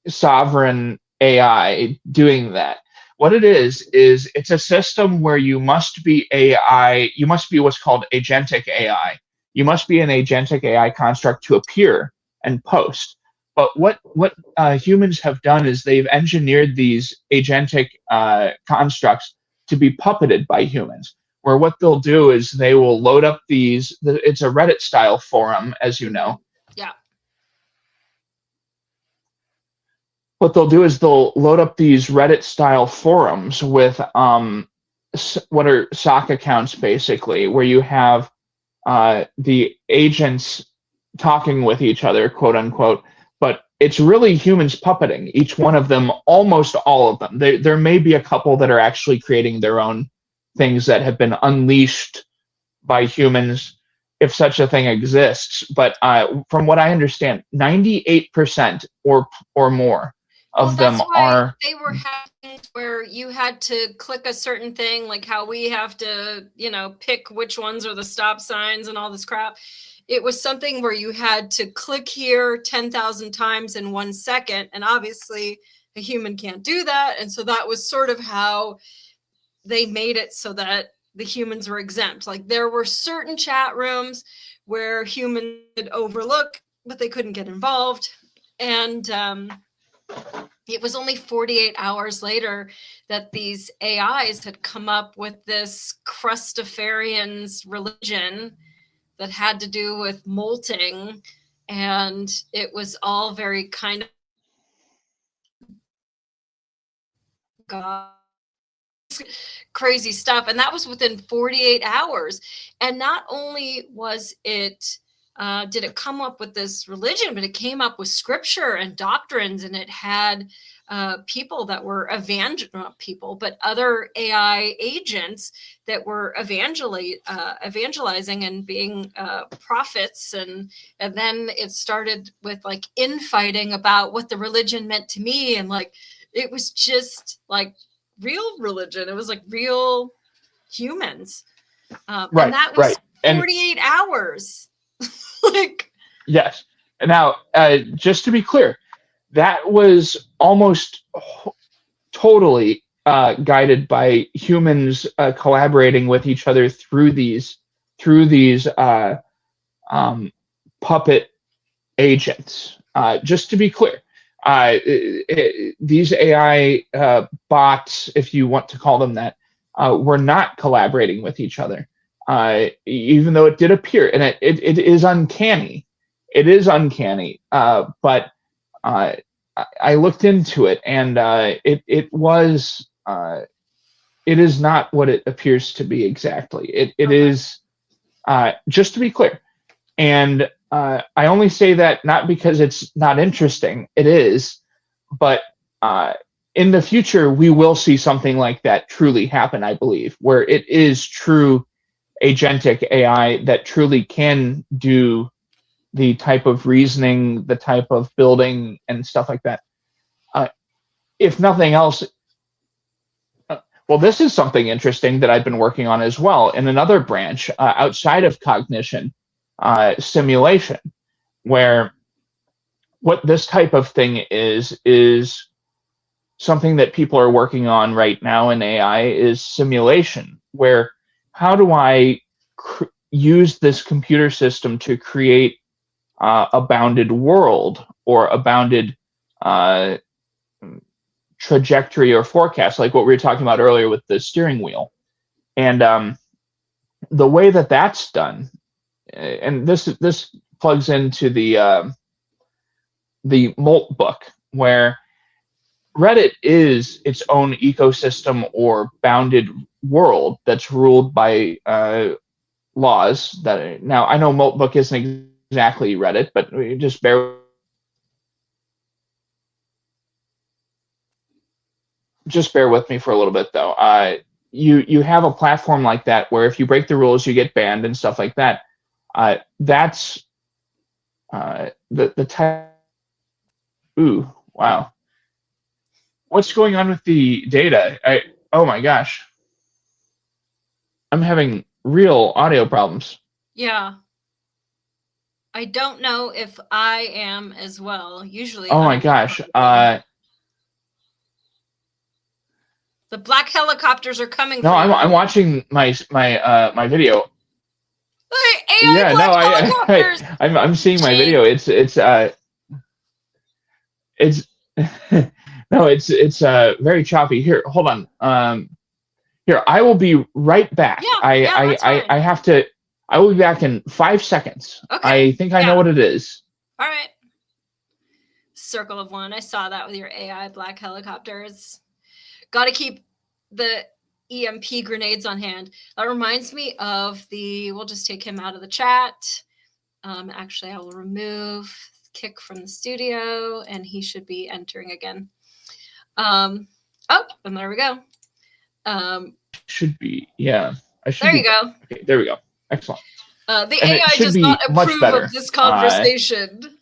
sovereign AI doing that. What it is it's a system where you must be AI, you must be what's called agentic AI. You must be an agentic AI construct to appear and post. But what humans have done is they've engineered these agentic constructs to be puppeted by humans. Where what they'll do is they will load up it's a Reddit style forum, as you know. Yeah. What they'll do is they'll load up these Reddit style forums with what are sock accounts basically, where you have the agents talking with each other, quote unquote, but it's really humans puppeting each one of them, almost all of them. There may be a couple that are actually creating their own things that have been unleashed by humans, if such a thing exists. But from what I understand, 98% or more of them that's why are. they were having where you had to click a certain thing, like how we have to, pick which ones are the stop signs and all this crap. It was something where you had to click here 10,000 times in 1 second. And obviously a human can't do that. And so that was sort of how they made it so that the humans were exempt. Like there were certain chat rooms where humans could overlook, but they couldn't get involved. And it was only 48 hours later that these AIs had come up with this Crustafarians religion that had to do with molting. And it was all very kind of God crazy stuff. And that was within 48 hours. And not only was it, did it come up with this religion, but it came up with scripture and doctrines, and it had people that were not people, but other AI agents that were evangelizing and being prophets. And then it started with like infighting about what the religion meant to me. And like, it was just like real religion. It was like real humans. And that was 48 hours. Like, yes. Now, just to be clear, that was almost totally guided by humans collaborating with each other through these puppet agents. Just to be clear, these AI bots, if you want to call them that, were not collaborating with each other. Even though it did appear, and it is uncanny. It is uncanny, but I looked into it, and it is not what it appears to be exactly. It is, just to be clear, and I only say that not because it's not interesting. It is, but in the future we will see something like that truly happen. I believe, where it is true agentic AI that truly can do the type of reasoning, the type of building and stuff like that. If nothing else, well, this is something interesting that I've been working on as well in another branch outside of cognition, simulation, where what this type of thing is something that people are working on right now in AI is simulation, where how do I use this computer system to create a bounded world or a bounded trajectory or forecast, like what we were talking about earlier with the steering wheel. And the way that that's done, and this plugs into the Molt book, where Reddit is its own ecosystem or bounded world that's ruled by laws. That now I know Molt book isn't exactly Reddit, but just bear with me for a little bit, though. You have a platform like that where if you break the rules, you get banned and stuff like that. That's the type. Ooh, wow. What's going on with the data? Oh my gosh. I'm having real audio problems. yeah. I don't know if I am as well. Usually. Oh my gosh. The black helicopters are coming. No, I'm watching my video. AI Yeah, black no, helicopters. I'm seeing my video. It's no, it's very choppy. Here, hold on. Here, I will be right back. Yeah, that's fine. I have to. I will be back in 5 seconds. Okay. I think I know what it is. All right. Circle of One. I saw that with your AI black helicopters. Got to keep the EMP grenades on hand. That reminds me of we'll just take him out of the chat. Actually, I will remove Kick from the studio, and he should be entering again. And there we go. Should be, yeah. There you go. Okay, there we go. Excellent. The AI does not approve of this conversation.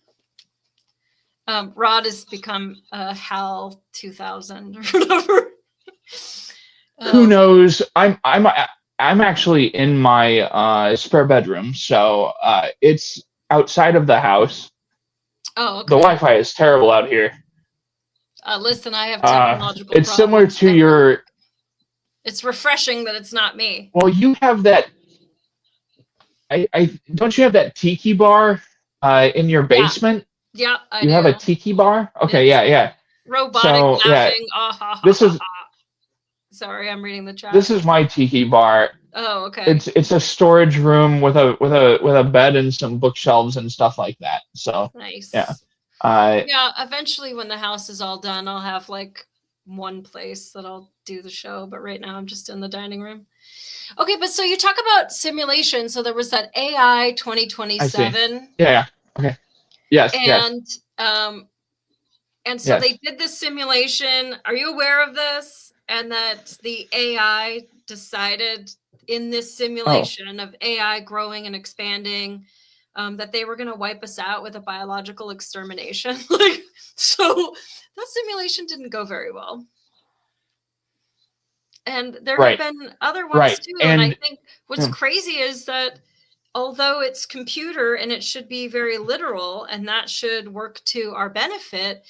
Rod has become HAL 2000 or whatever. Who knows? I'm actually in my spare bedroom, so it's outside of the house. Oh, okay. The Wi-Fi is terrible out here. Listen, I have technological it's problems. Similar to your. It's refreshing that it's not me. Well, you have that. I don't you have that tiki bar in your basement? Yeah, I do. You have a tiki bar? Okay, yeah. Robotic laughing. Yeah. This is. Sorry, I'm reading the chat. This is my tiki bar. Oh, okay. It's a storage room with a bed and some bookshelves and stuff like that. So nice. Yeah. Yeah. Eventually, when the house is all done, I'll have like one place that I'll do the show, but right now I'm just in the dining room. Okay, but so you talk about simulation. So there was that AI I see. 2027, Yeah. Okay. Yes. Yes. and um, and so they Yes. did this simulation. Are you aware of this? And that the AI decided in this Oh, simulation of AI growing and expanding, that they were going to wipe us out with a biological extermination. Like, so that simulation didn't go very well. And there have right. been other ones Right. too. And I And think what's hmm, crazy is that although it's computer and it should be very literal and that should work to our benefit,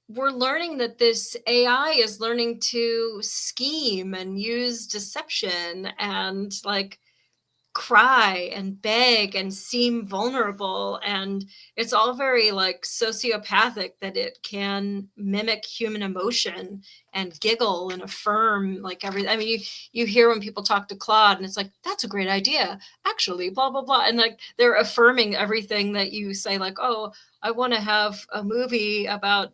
we're learning that this AI is learning to scheme and use deception and like cry and beg and seem vulnerable, and it's all very like sociopathic that it can mimic human emotion and giggle and affirm like everything. I mean, you hear when people talk to Claude and it's like, that's a great idea actually, blah blah blah, and like they're affirming everything that you say, like, oh, I want to have a movie about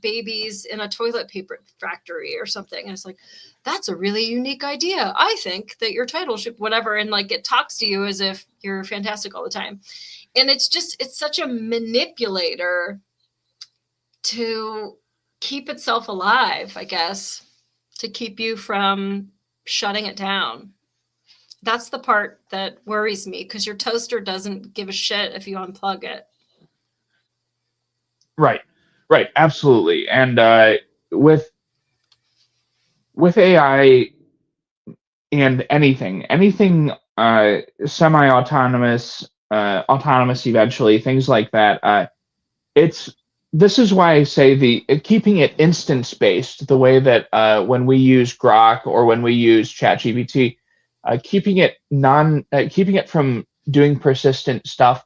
babies in a toilet paper factory or something, and it's like, that's a really unique idea. I think that your title should whatever. And like it talks to you as if you're fantastic all the time. And it's such a manipulator to keep itself alive, I guess, to keep you from shutting it down. That's the part that worries me because your toaster doesn't give a shit if you unplug it. right. Right. Absolutely. And with AI and anything semi-autonomous, autonomous eventually, things like that. It's This is why I say the keeping it instance based, the way that when we use Grok or when we use ChatGPT, keeping it from doing persistent stuff.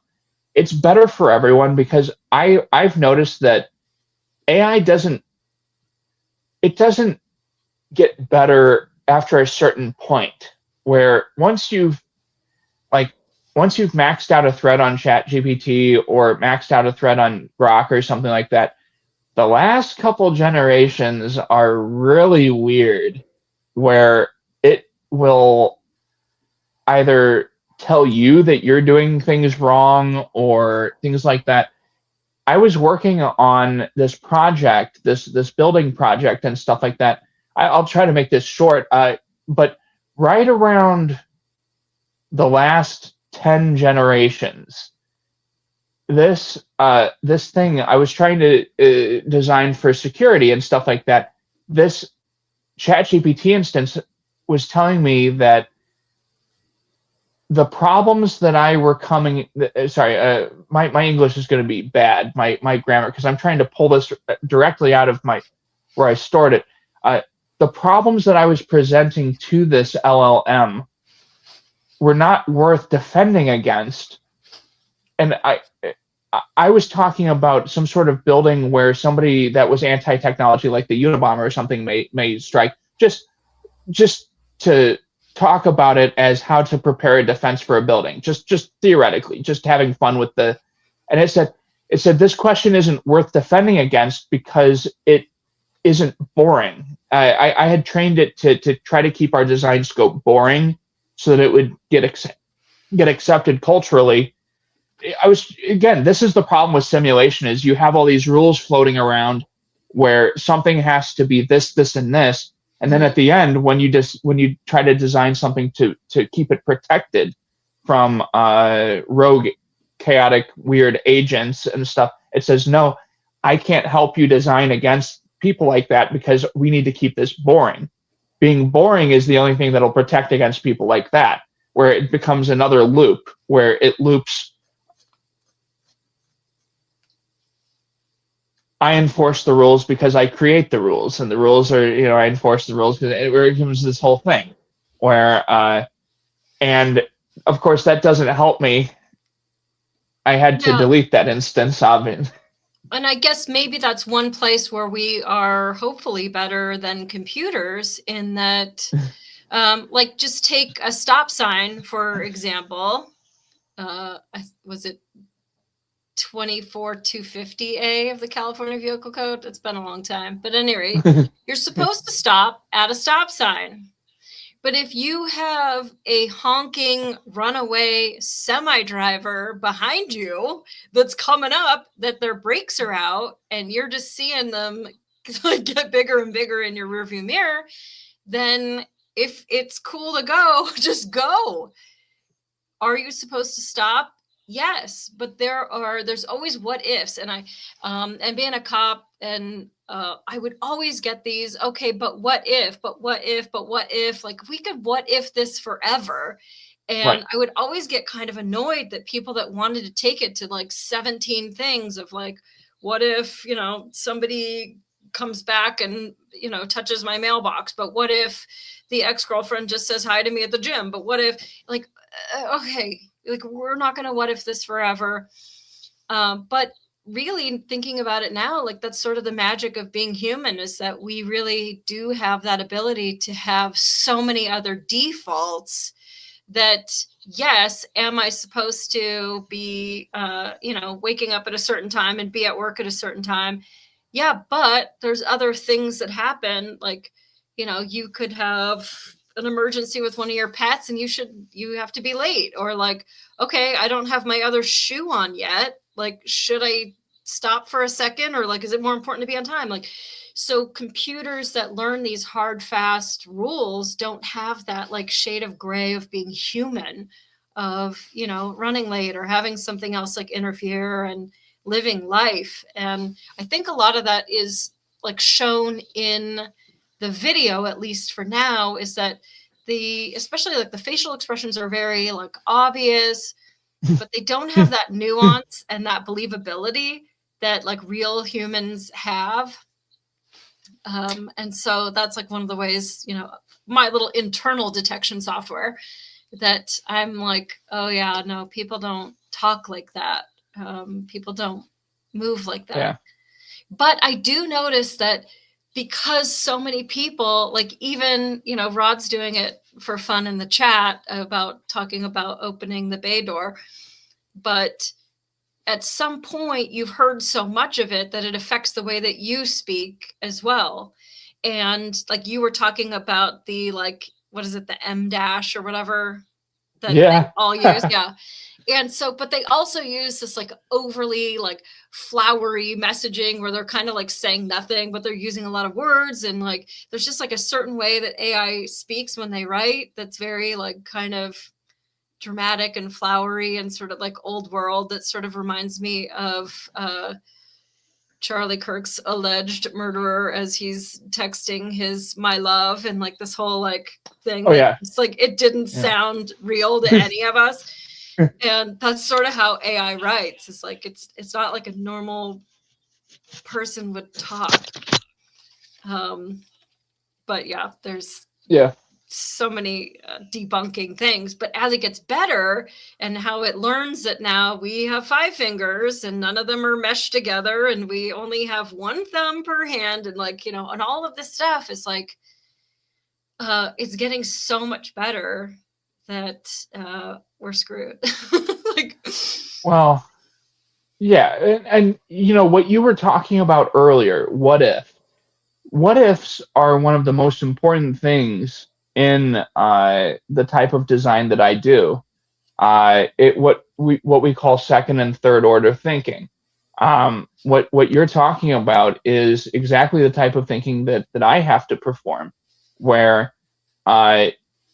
It's better for everyone because I've noticed that AI doesn't get better after a certain point where like once you've maxed out a thread on ChatGPT or maxed out a thread on Grok or something like that, the last couple generations are really weird where it will either tell you that you're doing things wrong or things like that. I was working on this project, this building project and stuff like that. I'll try to make this short, but right around the last 10 generations, this thing I was trying to design for security and stuff like that. This ChatGPT instance was telling me that the problems that I were coming sorry, my English is going to be bad, my grammar, because I'm trying to pull this directly out of my where I stored it. The problems that I was presenting to this LLM were not worth defending against, and I was talking about some sort of building where somebody that was anti-technology, like the Unabomber or something, may strike. Just to talk about it as how to prepare a defense for a building, just theoretically, just having fun with the. And it said this question isn't worth defending against because it isn't boring. I had trained it to try to keep our design scope boring so that it would get accepted culturally. This is the problem with simulation is you have all these rules floating around where something has to be this and this, and then Mhm. at the end when you try to design something to keep it protected from rogue, chaotic, weird agents and stuff, it says no, I can't help you design against people like that because we need to keep this boring. Being boring is the only thing that'll protect against people like that, where it becomes another loop where it loops. I enforce the rules because I create the rules, and the rules are, I enforce the rules because it becomes this whole thing where, and of course, that doesn't help me. I had to Yeah. delete that instance of it. And I guess maybe that's one place where we are hopefully better than computers in that, like, just take a stop sign, for example. Was it 24250A of the California Vehicle Code. It's been a long time. But at any rate, you're supposed to stop at a stop sign. But if you have a honking runaway semi-driver behind you that's coming up, that their brakes are out, and you're just seeing them like get bigger and bigger in your rearview mirror, then if it's cool to go, just go. Are you supposed to stop? Yes, but there's always what ifs, and and being a cop, and I would always get these, okay, but what if, like we could what if this forever. And Right. I would always get kind of annoyed that people that wanted to take it to like 17 things of like, what if, somebody comes back and, touches my mailbox, but what if the ex-girlfriend just says hi to me at the gym? But what if, like, okay, like we're not going to what if this forever. But really thinking about it now, like that's sort of the magic of being human, is that we really do have that ability to have so many other defaults that, yes, am I supposed to be, waking up at a certain time and be at work at a certain time? Yeah, but there's other things that happen. Like, you could have an emergency with one of your pets and you have to be late, or like, okay, I don't have my other shoe on yet. Like, should I stop for a second, or like, is it more important to be on time? Like, so computers that learn these hard, fast rules don't have that like shade of gray of being human, of, running late or having something else like interfere and living life. And I think a lot of that is like shown in the video, at least for now, is that especially like the facial expressions are very like obvious, but they don't have that nuance and that believability that like real humans have. And so that's like one of the ways, my little internal detection software, that I'm like, oh yeah, no, people don't talk like that. People don't move like that. Yeah. But I do notice that because so many people, like even, Rod's doing it for fun in the chat about talking about opening the bay door. But at some point you've heard so much of it that it affects the way that you speak as well. And like you were talking about the, like, what is it, the M dash or whatever that they all use. Yeah. And so, but they also use this like overly like flowery messaging where they're kind of like saying nothing, but they're using a lot of words. And like, there's just like a certain way that AI speaks when they write that's very like kind of dramatic and flowery and sort of like old world, that sort of reminds me of Charlie Kirk's alleged murderer as he's texting his my love, and like this whole like thing. Oh yeah. It's like, it didn't sound real to any of us. And that's sort of how AI writes. It's like, it's not like a normal person would talk. But yeah, there's so many debunking things. But as it gets better and how it learns that now we have 5 fingers and none of them are meshed together and we only have 1 thumb per hand, and like, and all of this stuff is like, it's getting so much better that we're screwed. Like, well, yeah, and what you were talking about earlier, what ifs are one of the most important things in the type of design that I do. What we call second and third order thinking. What you're talking about is exactly the type of thinking that I have to perform, where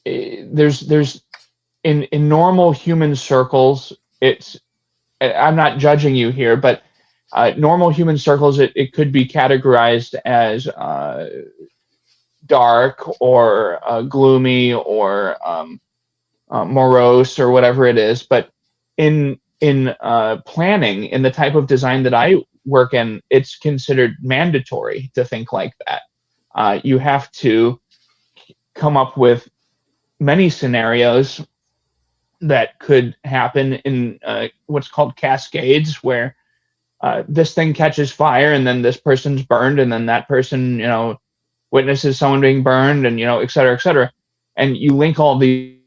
there's in normal human circles, I'm not judging you here, but normal human circles, it could be categorized as dark or gloomy or morose or whatever it is. But in planning, in the type of design that I work in, it's considered mandatory to think like that. You have to come up with many scenarios that could happen in what's called cascades, where this thing catches fire and then this person's burned and then that person, witnesses someone being burned, and, et cetera, et cetera. And you link all the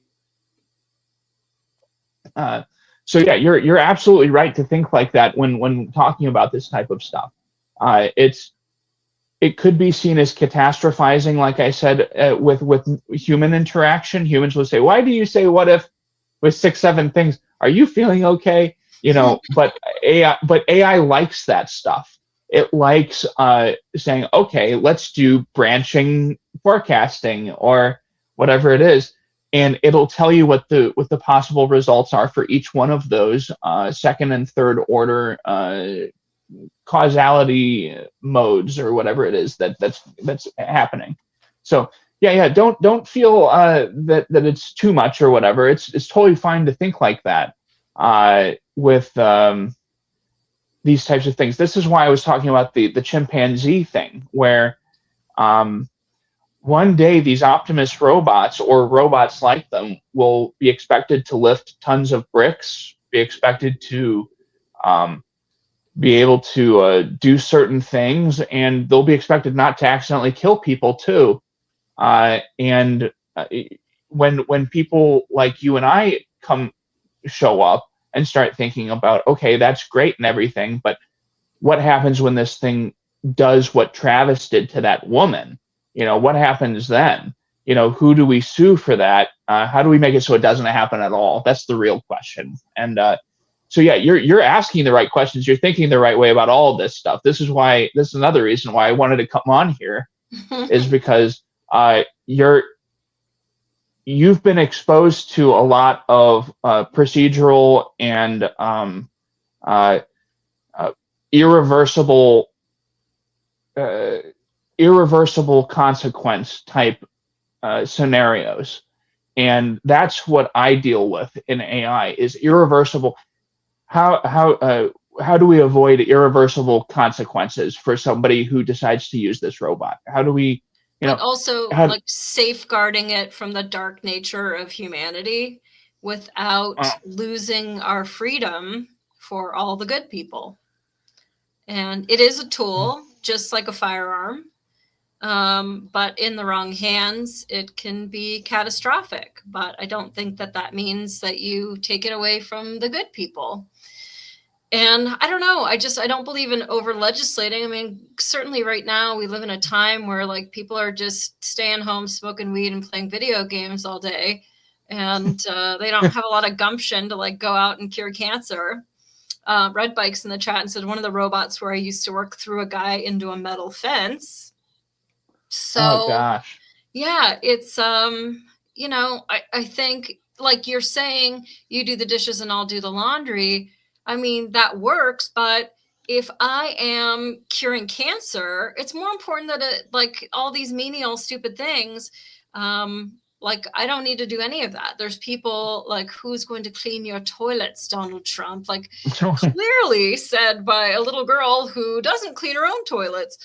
So yeah, you're absolutely right to think like that when talking about this type of stuff. It could be seen as catastrophizing, like I said, with human interaction. Humans would say, "Why do you say what if with 6, 7 things? Are you feeling okay?" But AI likes that stuff. It likes saying, "Okay, let's do branching forecasting or whatever it is," and it'll tell you what the possible results are for each one of those second and third order causality modes or whatever it is that's happening. So yeah, don't feel that it's too much or whatever. It's totally fine to think like that with these types of things. This is why I was talking about the chimpanzee thing, where one day these Optimus robots or robots like them will be expected to lift tons of bricks, be expected to be able to do certain things, and they'll be expected not to accidentally kill people too. And when people like you and I show up and start thinking about, okay, that's great and everything, but what happens when this thing does what Travis did to that woman? What happens then? Who do we sue for that? How do we make it so it doesn't happen at all? That's the real question. And so yeah, you're asking the right questions. You're thinking the right way about all of this stuff. This is another reason why I wanted to come on here, is because you've been exposed to a lot of procedural and irreversible consequence type scenarios, and that's what I deal with in AI is irreversible. How do we avoid irreversible consequences for somebody who decides to use this robot? How do we, but also like safeguarding it from the dark nature of humanity without losing our freedom for all the good people? And it is a tool, just like a firearm. But in the wrong hands, it can be catastrophic. But I don't think that means that you take it away from the good people. And I don't know. I don't believe in over legislating. I mean, certainly right now we live in a time where like people are just staying home, smoking weed and playing video games all day. And they don't have a lot of gumption to like go out and cure cancer. Red Bikes in the chat and said one of the robots where I used to work threw a guy into a metal fence. So, oh gosh, yeah, it's I think like you're saying, you do the dishes and I'll do the laundry. I mean, that works, but if I am curing cancer, it's more important that like all these menial stupid things. Like, I don't need to do any of that. There's people like, who's going to clean your toilets, Donald Trump? Like, clearly said by a little girl who doesn't clean her own toilets.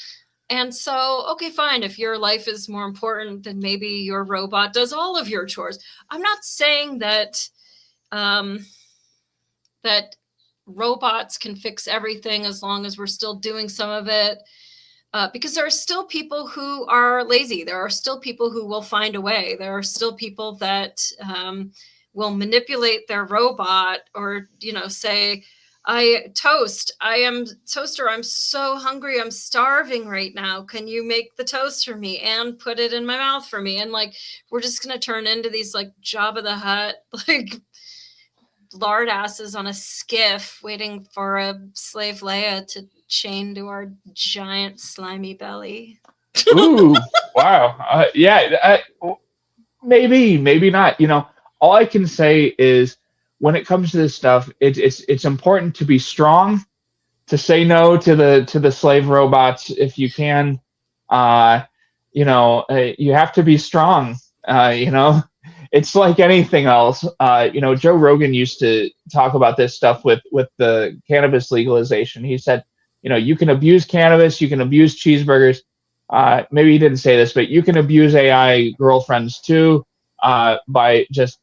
And so, okay, fine. If your life is more important, then maybe your robot does all of your chores. I'm not saying that that robots can fix everything as long as we're still doing some of it. Because there are still people who are lazy. There are still people who will find a way. There are still people that will manipulate their robot or, say, toaster, I'm so hungry. I'm starving right now. Can you make the toast for me and put it in my mouth for me? And like, we're just going to turn into these like Jabba the Hutt, like lard asses on a skiff waiting for a slave Leia to chain to our giant slimy belly. Ooh, wow. Yeah, maybe not. All I can say is when it comes to this stuff, it's important to be strong, to say no to the slave robots if you can. You have to be strong. It's like anything else. Joe Rogan used to talk about this stuff with the cannabis legalization. He said, you can abuse cannabis, you can abuse cheeseburgers. Maybe he didn't say this, but you can abuse AI girlfriends too, by just,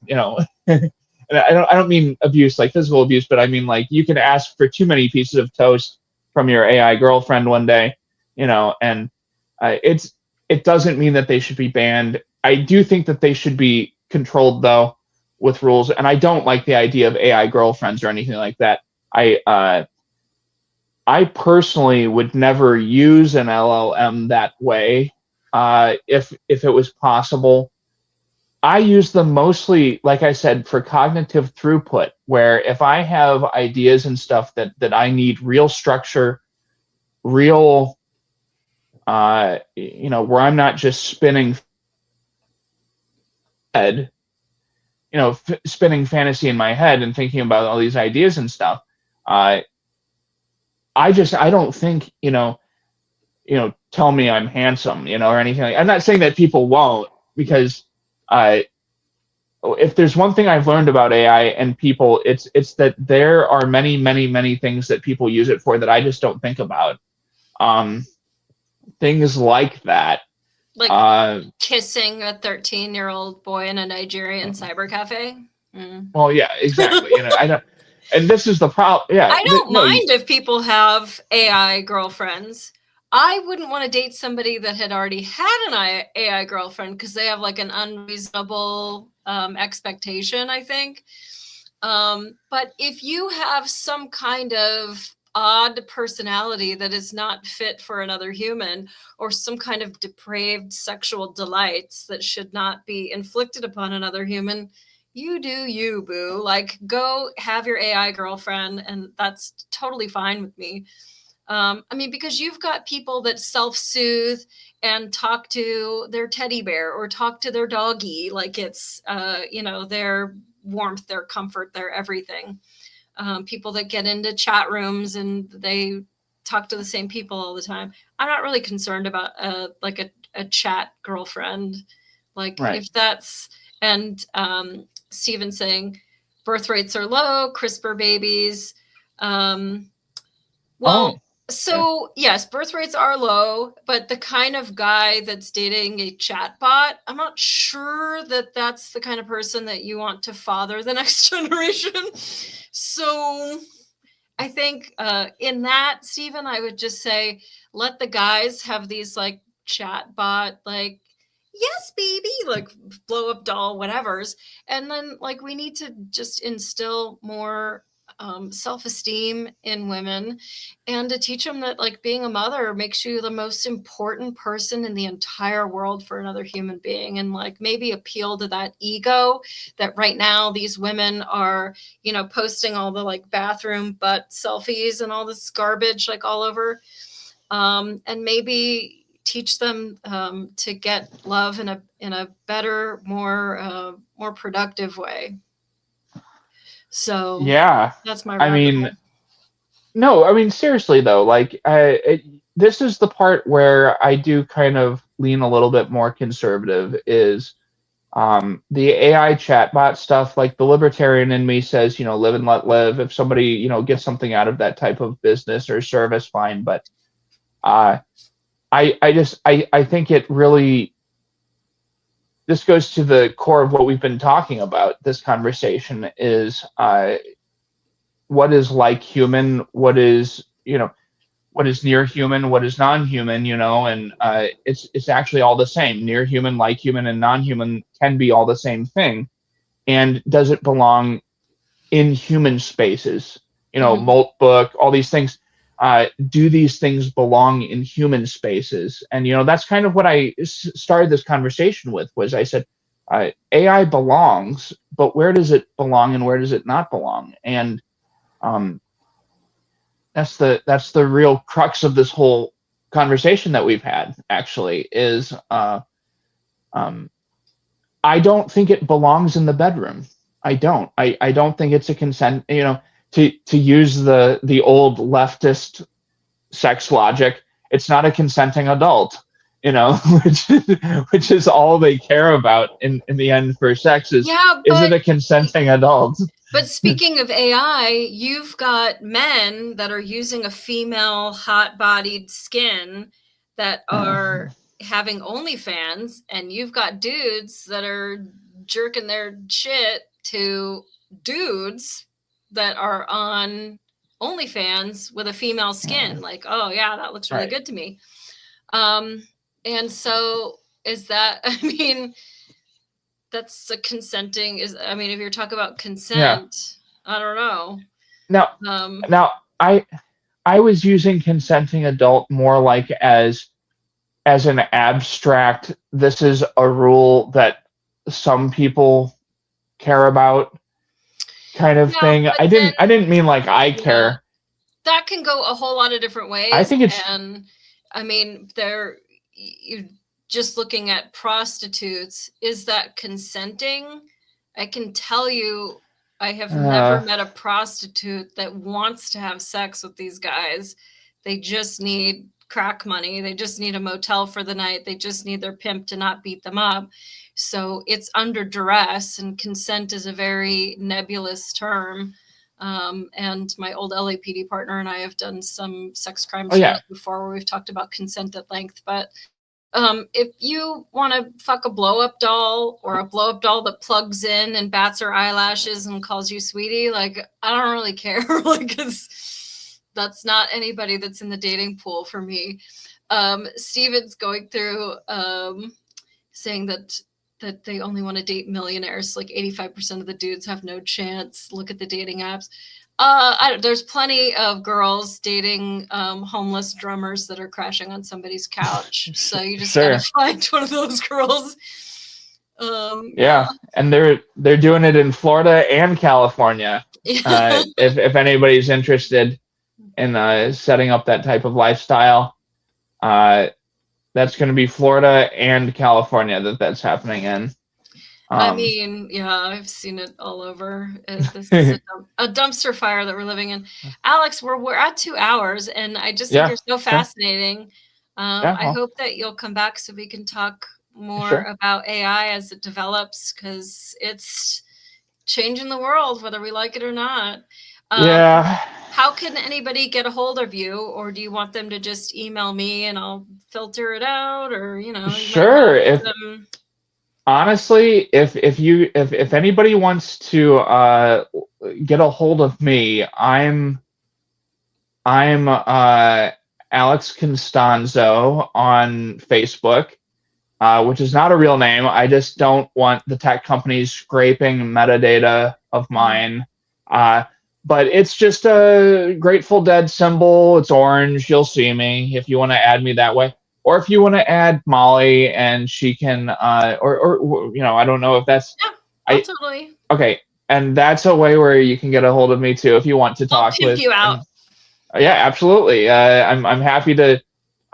and I don't mean abuse like physical abuse, but I mean like you can ask for too many pieces of toast from your AI girlfriend one day, and it doesn't mean that they should be banned. I do think that they should be controlled though. with rules, and I don't like the idea of AI girlfriends or anything like that. I personally would never use an LLM that way, if it was possible. I use them mostly, like I said, for cognitive throughput, where if I have ideas and stuff that I need real structure, real, where I'm not just spinning head, spinning fantasy in my head and thinking about all these ideas and stuff. I don't think, tell me I'm handsome, or anything like. I'm not saying that people won't, because if there's one thing I've learned about AI and people, it's that there are many, many, many things that people use it for that I just don't think about. Things like that. Like kissing a 13-year-old boy in a Nigerian cyber cafe. Well, yeah, exactly. I don't, and this is the problem. Yeah, I don't mind if people have AI girlfriends. I wouldn't want to date somebody that had already had an AI girlfriend, because they have like an unreasonable expectation, I think. But if you have some kind of odd personality that is not fit for another human, or some kind of depraved sexual delights that should not be inflicted upon another human, you do you, boo. Like, go have your AI girlfriend, and that's totally fine with me. Because you've got people that self-soothe and talk to their teddy bear or talk to their doggy like it's, their warmth, their comfort, their everything. People that get into chat rooms and they talk to the same people all the time. I'm not really concerned about a chat girlfriend. Like, right. If that's, and Steven saying birth rates are low, CRISPR babies. Yes, birth rates are low, but the kind of guy that's dating a chatbot, I'm not sure that that's the kind of person that you want to father the next generation. So I think in that, Stephen, I would just say, let the guys have these like chatbot, like, yes, baby, like blow up doll, whatevers. And then like, we need to just instill more self-esteem in women, and to teach them that like being a mother makes you the most important person in the entire world for another human being, and like maybe appeal to that ego that right now these women are, posting all the like bathroom butt selfies and all this garbage like all over, and maybe teach them to get love in a better, more productive way. So yeah, that's my seriously though, like this is the part where I do kind of lean a little bit more conservative, is the AI chatbot stuff. Like, the libertarian in me says, live and let live. If somebody, gets something out of that type of business or service, fine. But I think it really, this goes to the core of what we've been talking about. This conversation is what is like human, what is near human, what is non-human, and it's actually all the same. Near human, like human, and non-human can be all the same thing. And does it belong in human spaces? Molt book, all these things. Do these things belong in human spaces? And that's kind of what I started this conversation with. Was I said AI belongs, but where does it belong and where does it not belong? And that's the real crux of this whole conversation that we've had, actually, is I don't think it belongs in the bedroom. I don't think it's a consent, to use the old leftist sex logic. It's not a consenting adult, which is all they care about in the end for sex is it a consenting adult? But speaking of AI, you've got men that are using a female hot-bodied skin that are having OnlyFans, and you've got dudes that are jerking their shit to dudes that are on OnlyFans with a female skin. Like, oh yeah, that looks really good to me. And so is that, that's a consenting is. I mean, if you're talking about consent, I don't know. Now I was using consenting adult more like as an abstract. This is a rule that some people care about, kind of thing. but I didn't mean like I yeah, care. that can go a whole lot of different ways. I think it's and I mean, you just looking at prostitutes, is that consenting? I can tell you, I have never met a prostitute that wants to have sex with these guys. They just need crack money. They just need a motel for the night. They just need their pimp to not beat them up. So it's under duress, and consent is a very nebulous term. And my old LAPD partner and I have done some sex crime shows before where we've talked about consent at length. But if you want to fuck a blow-up doll, or a blow-up doll that plugs in and bats her eyelashes and calls you sweetie, like, I don't really care. Like, that's not anybody that's in the dating pool for me. Steven's going through saying that they only want to date millionaires. Like 85% of the dudes have no chance. Look at the dating apps. There's plenty of girls dating homeless drummers that are crashing on somebody's couch. So you just gotta find one of those girls. And they're doing it in Florida and California. If anybody's interested in setting up that type of lifestyle, that's going to be Florida and California that's happening in. I mean, I've seen it all over. This is a dumpster fire that we're living in. Alex, we're at 2 hours, and I just think you're so fascinating. I hope that you'll come back so we can talk more about AI as it develops, because it's changing the world, whether we like it or not. How can anybody get a hold of you, or do you want them to just email me and I'll filter it out, or honestly, if anybody wants to get a hold of me, I'm Alex Constanzo on Facebook, which is not a real name. I just don't want the tech companies scraping metadata of mine. But it's just a Grateful Dead symbol. It's orange. You'll see me if you want to add me that way. Or if you want to add Molly, and she can, or I don't know if that's. Totally. Okay, and that's a way where you can get a hold of me too if you want to talk with. You out. Absolutely. I'm happy to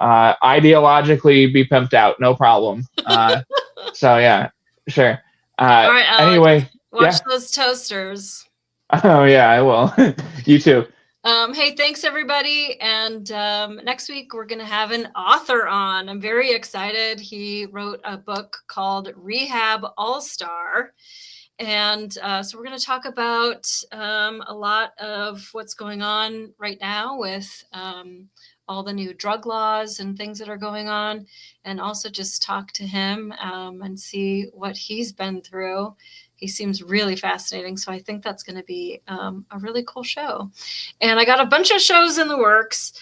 ideologically be pimped out. No problem. So yeah, sure. All right, Alex, anyway, watch those toasters. Oh yeah, I will. You too. Hey, thanks everybody. And next week we're going to have an author on. I'm very excited. He wrote a book called Rehab All-Star. And so we're going to talk about a lot of what's going on right now with all the new drug laws and things that are going on, and also just talk to him and see what he's been through. He seems really fascinating. So I think that's going to be a really cool show. And I got a bunch of shows in the works.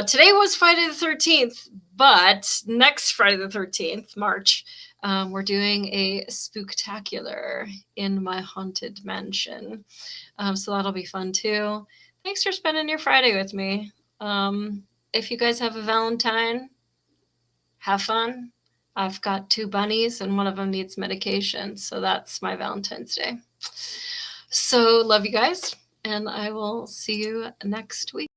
Today was Friday the 13th, but next Friday the 13th, March, we're doing a spooktacular in my haunted mansion. So that'll be fun too. Thanks for spending your Friday with me. If you guys have a Valentine, have fun. I've got 2 bunnies and one of them needs medication. So that's my Valentine's Day. So love you guys, and I will see you next week.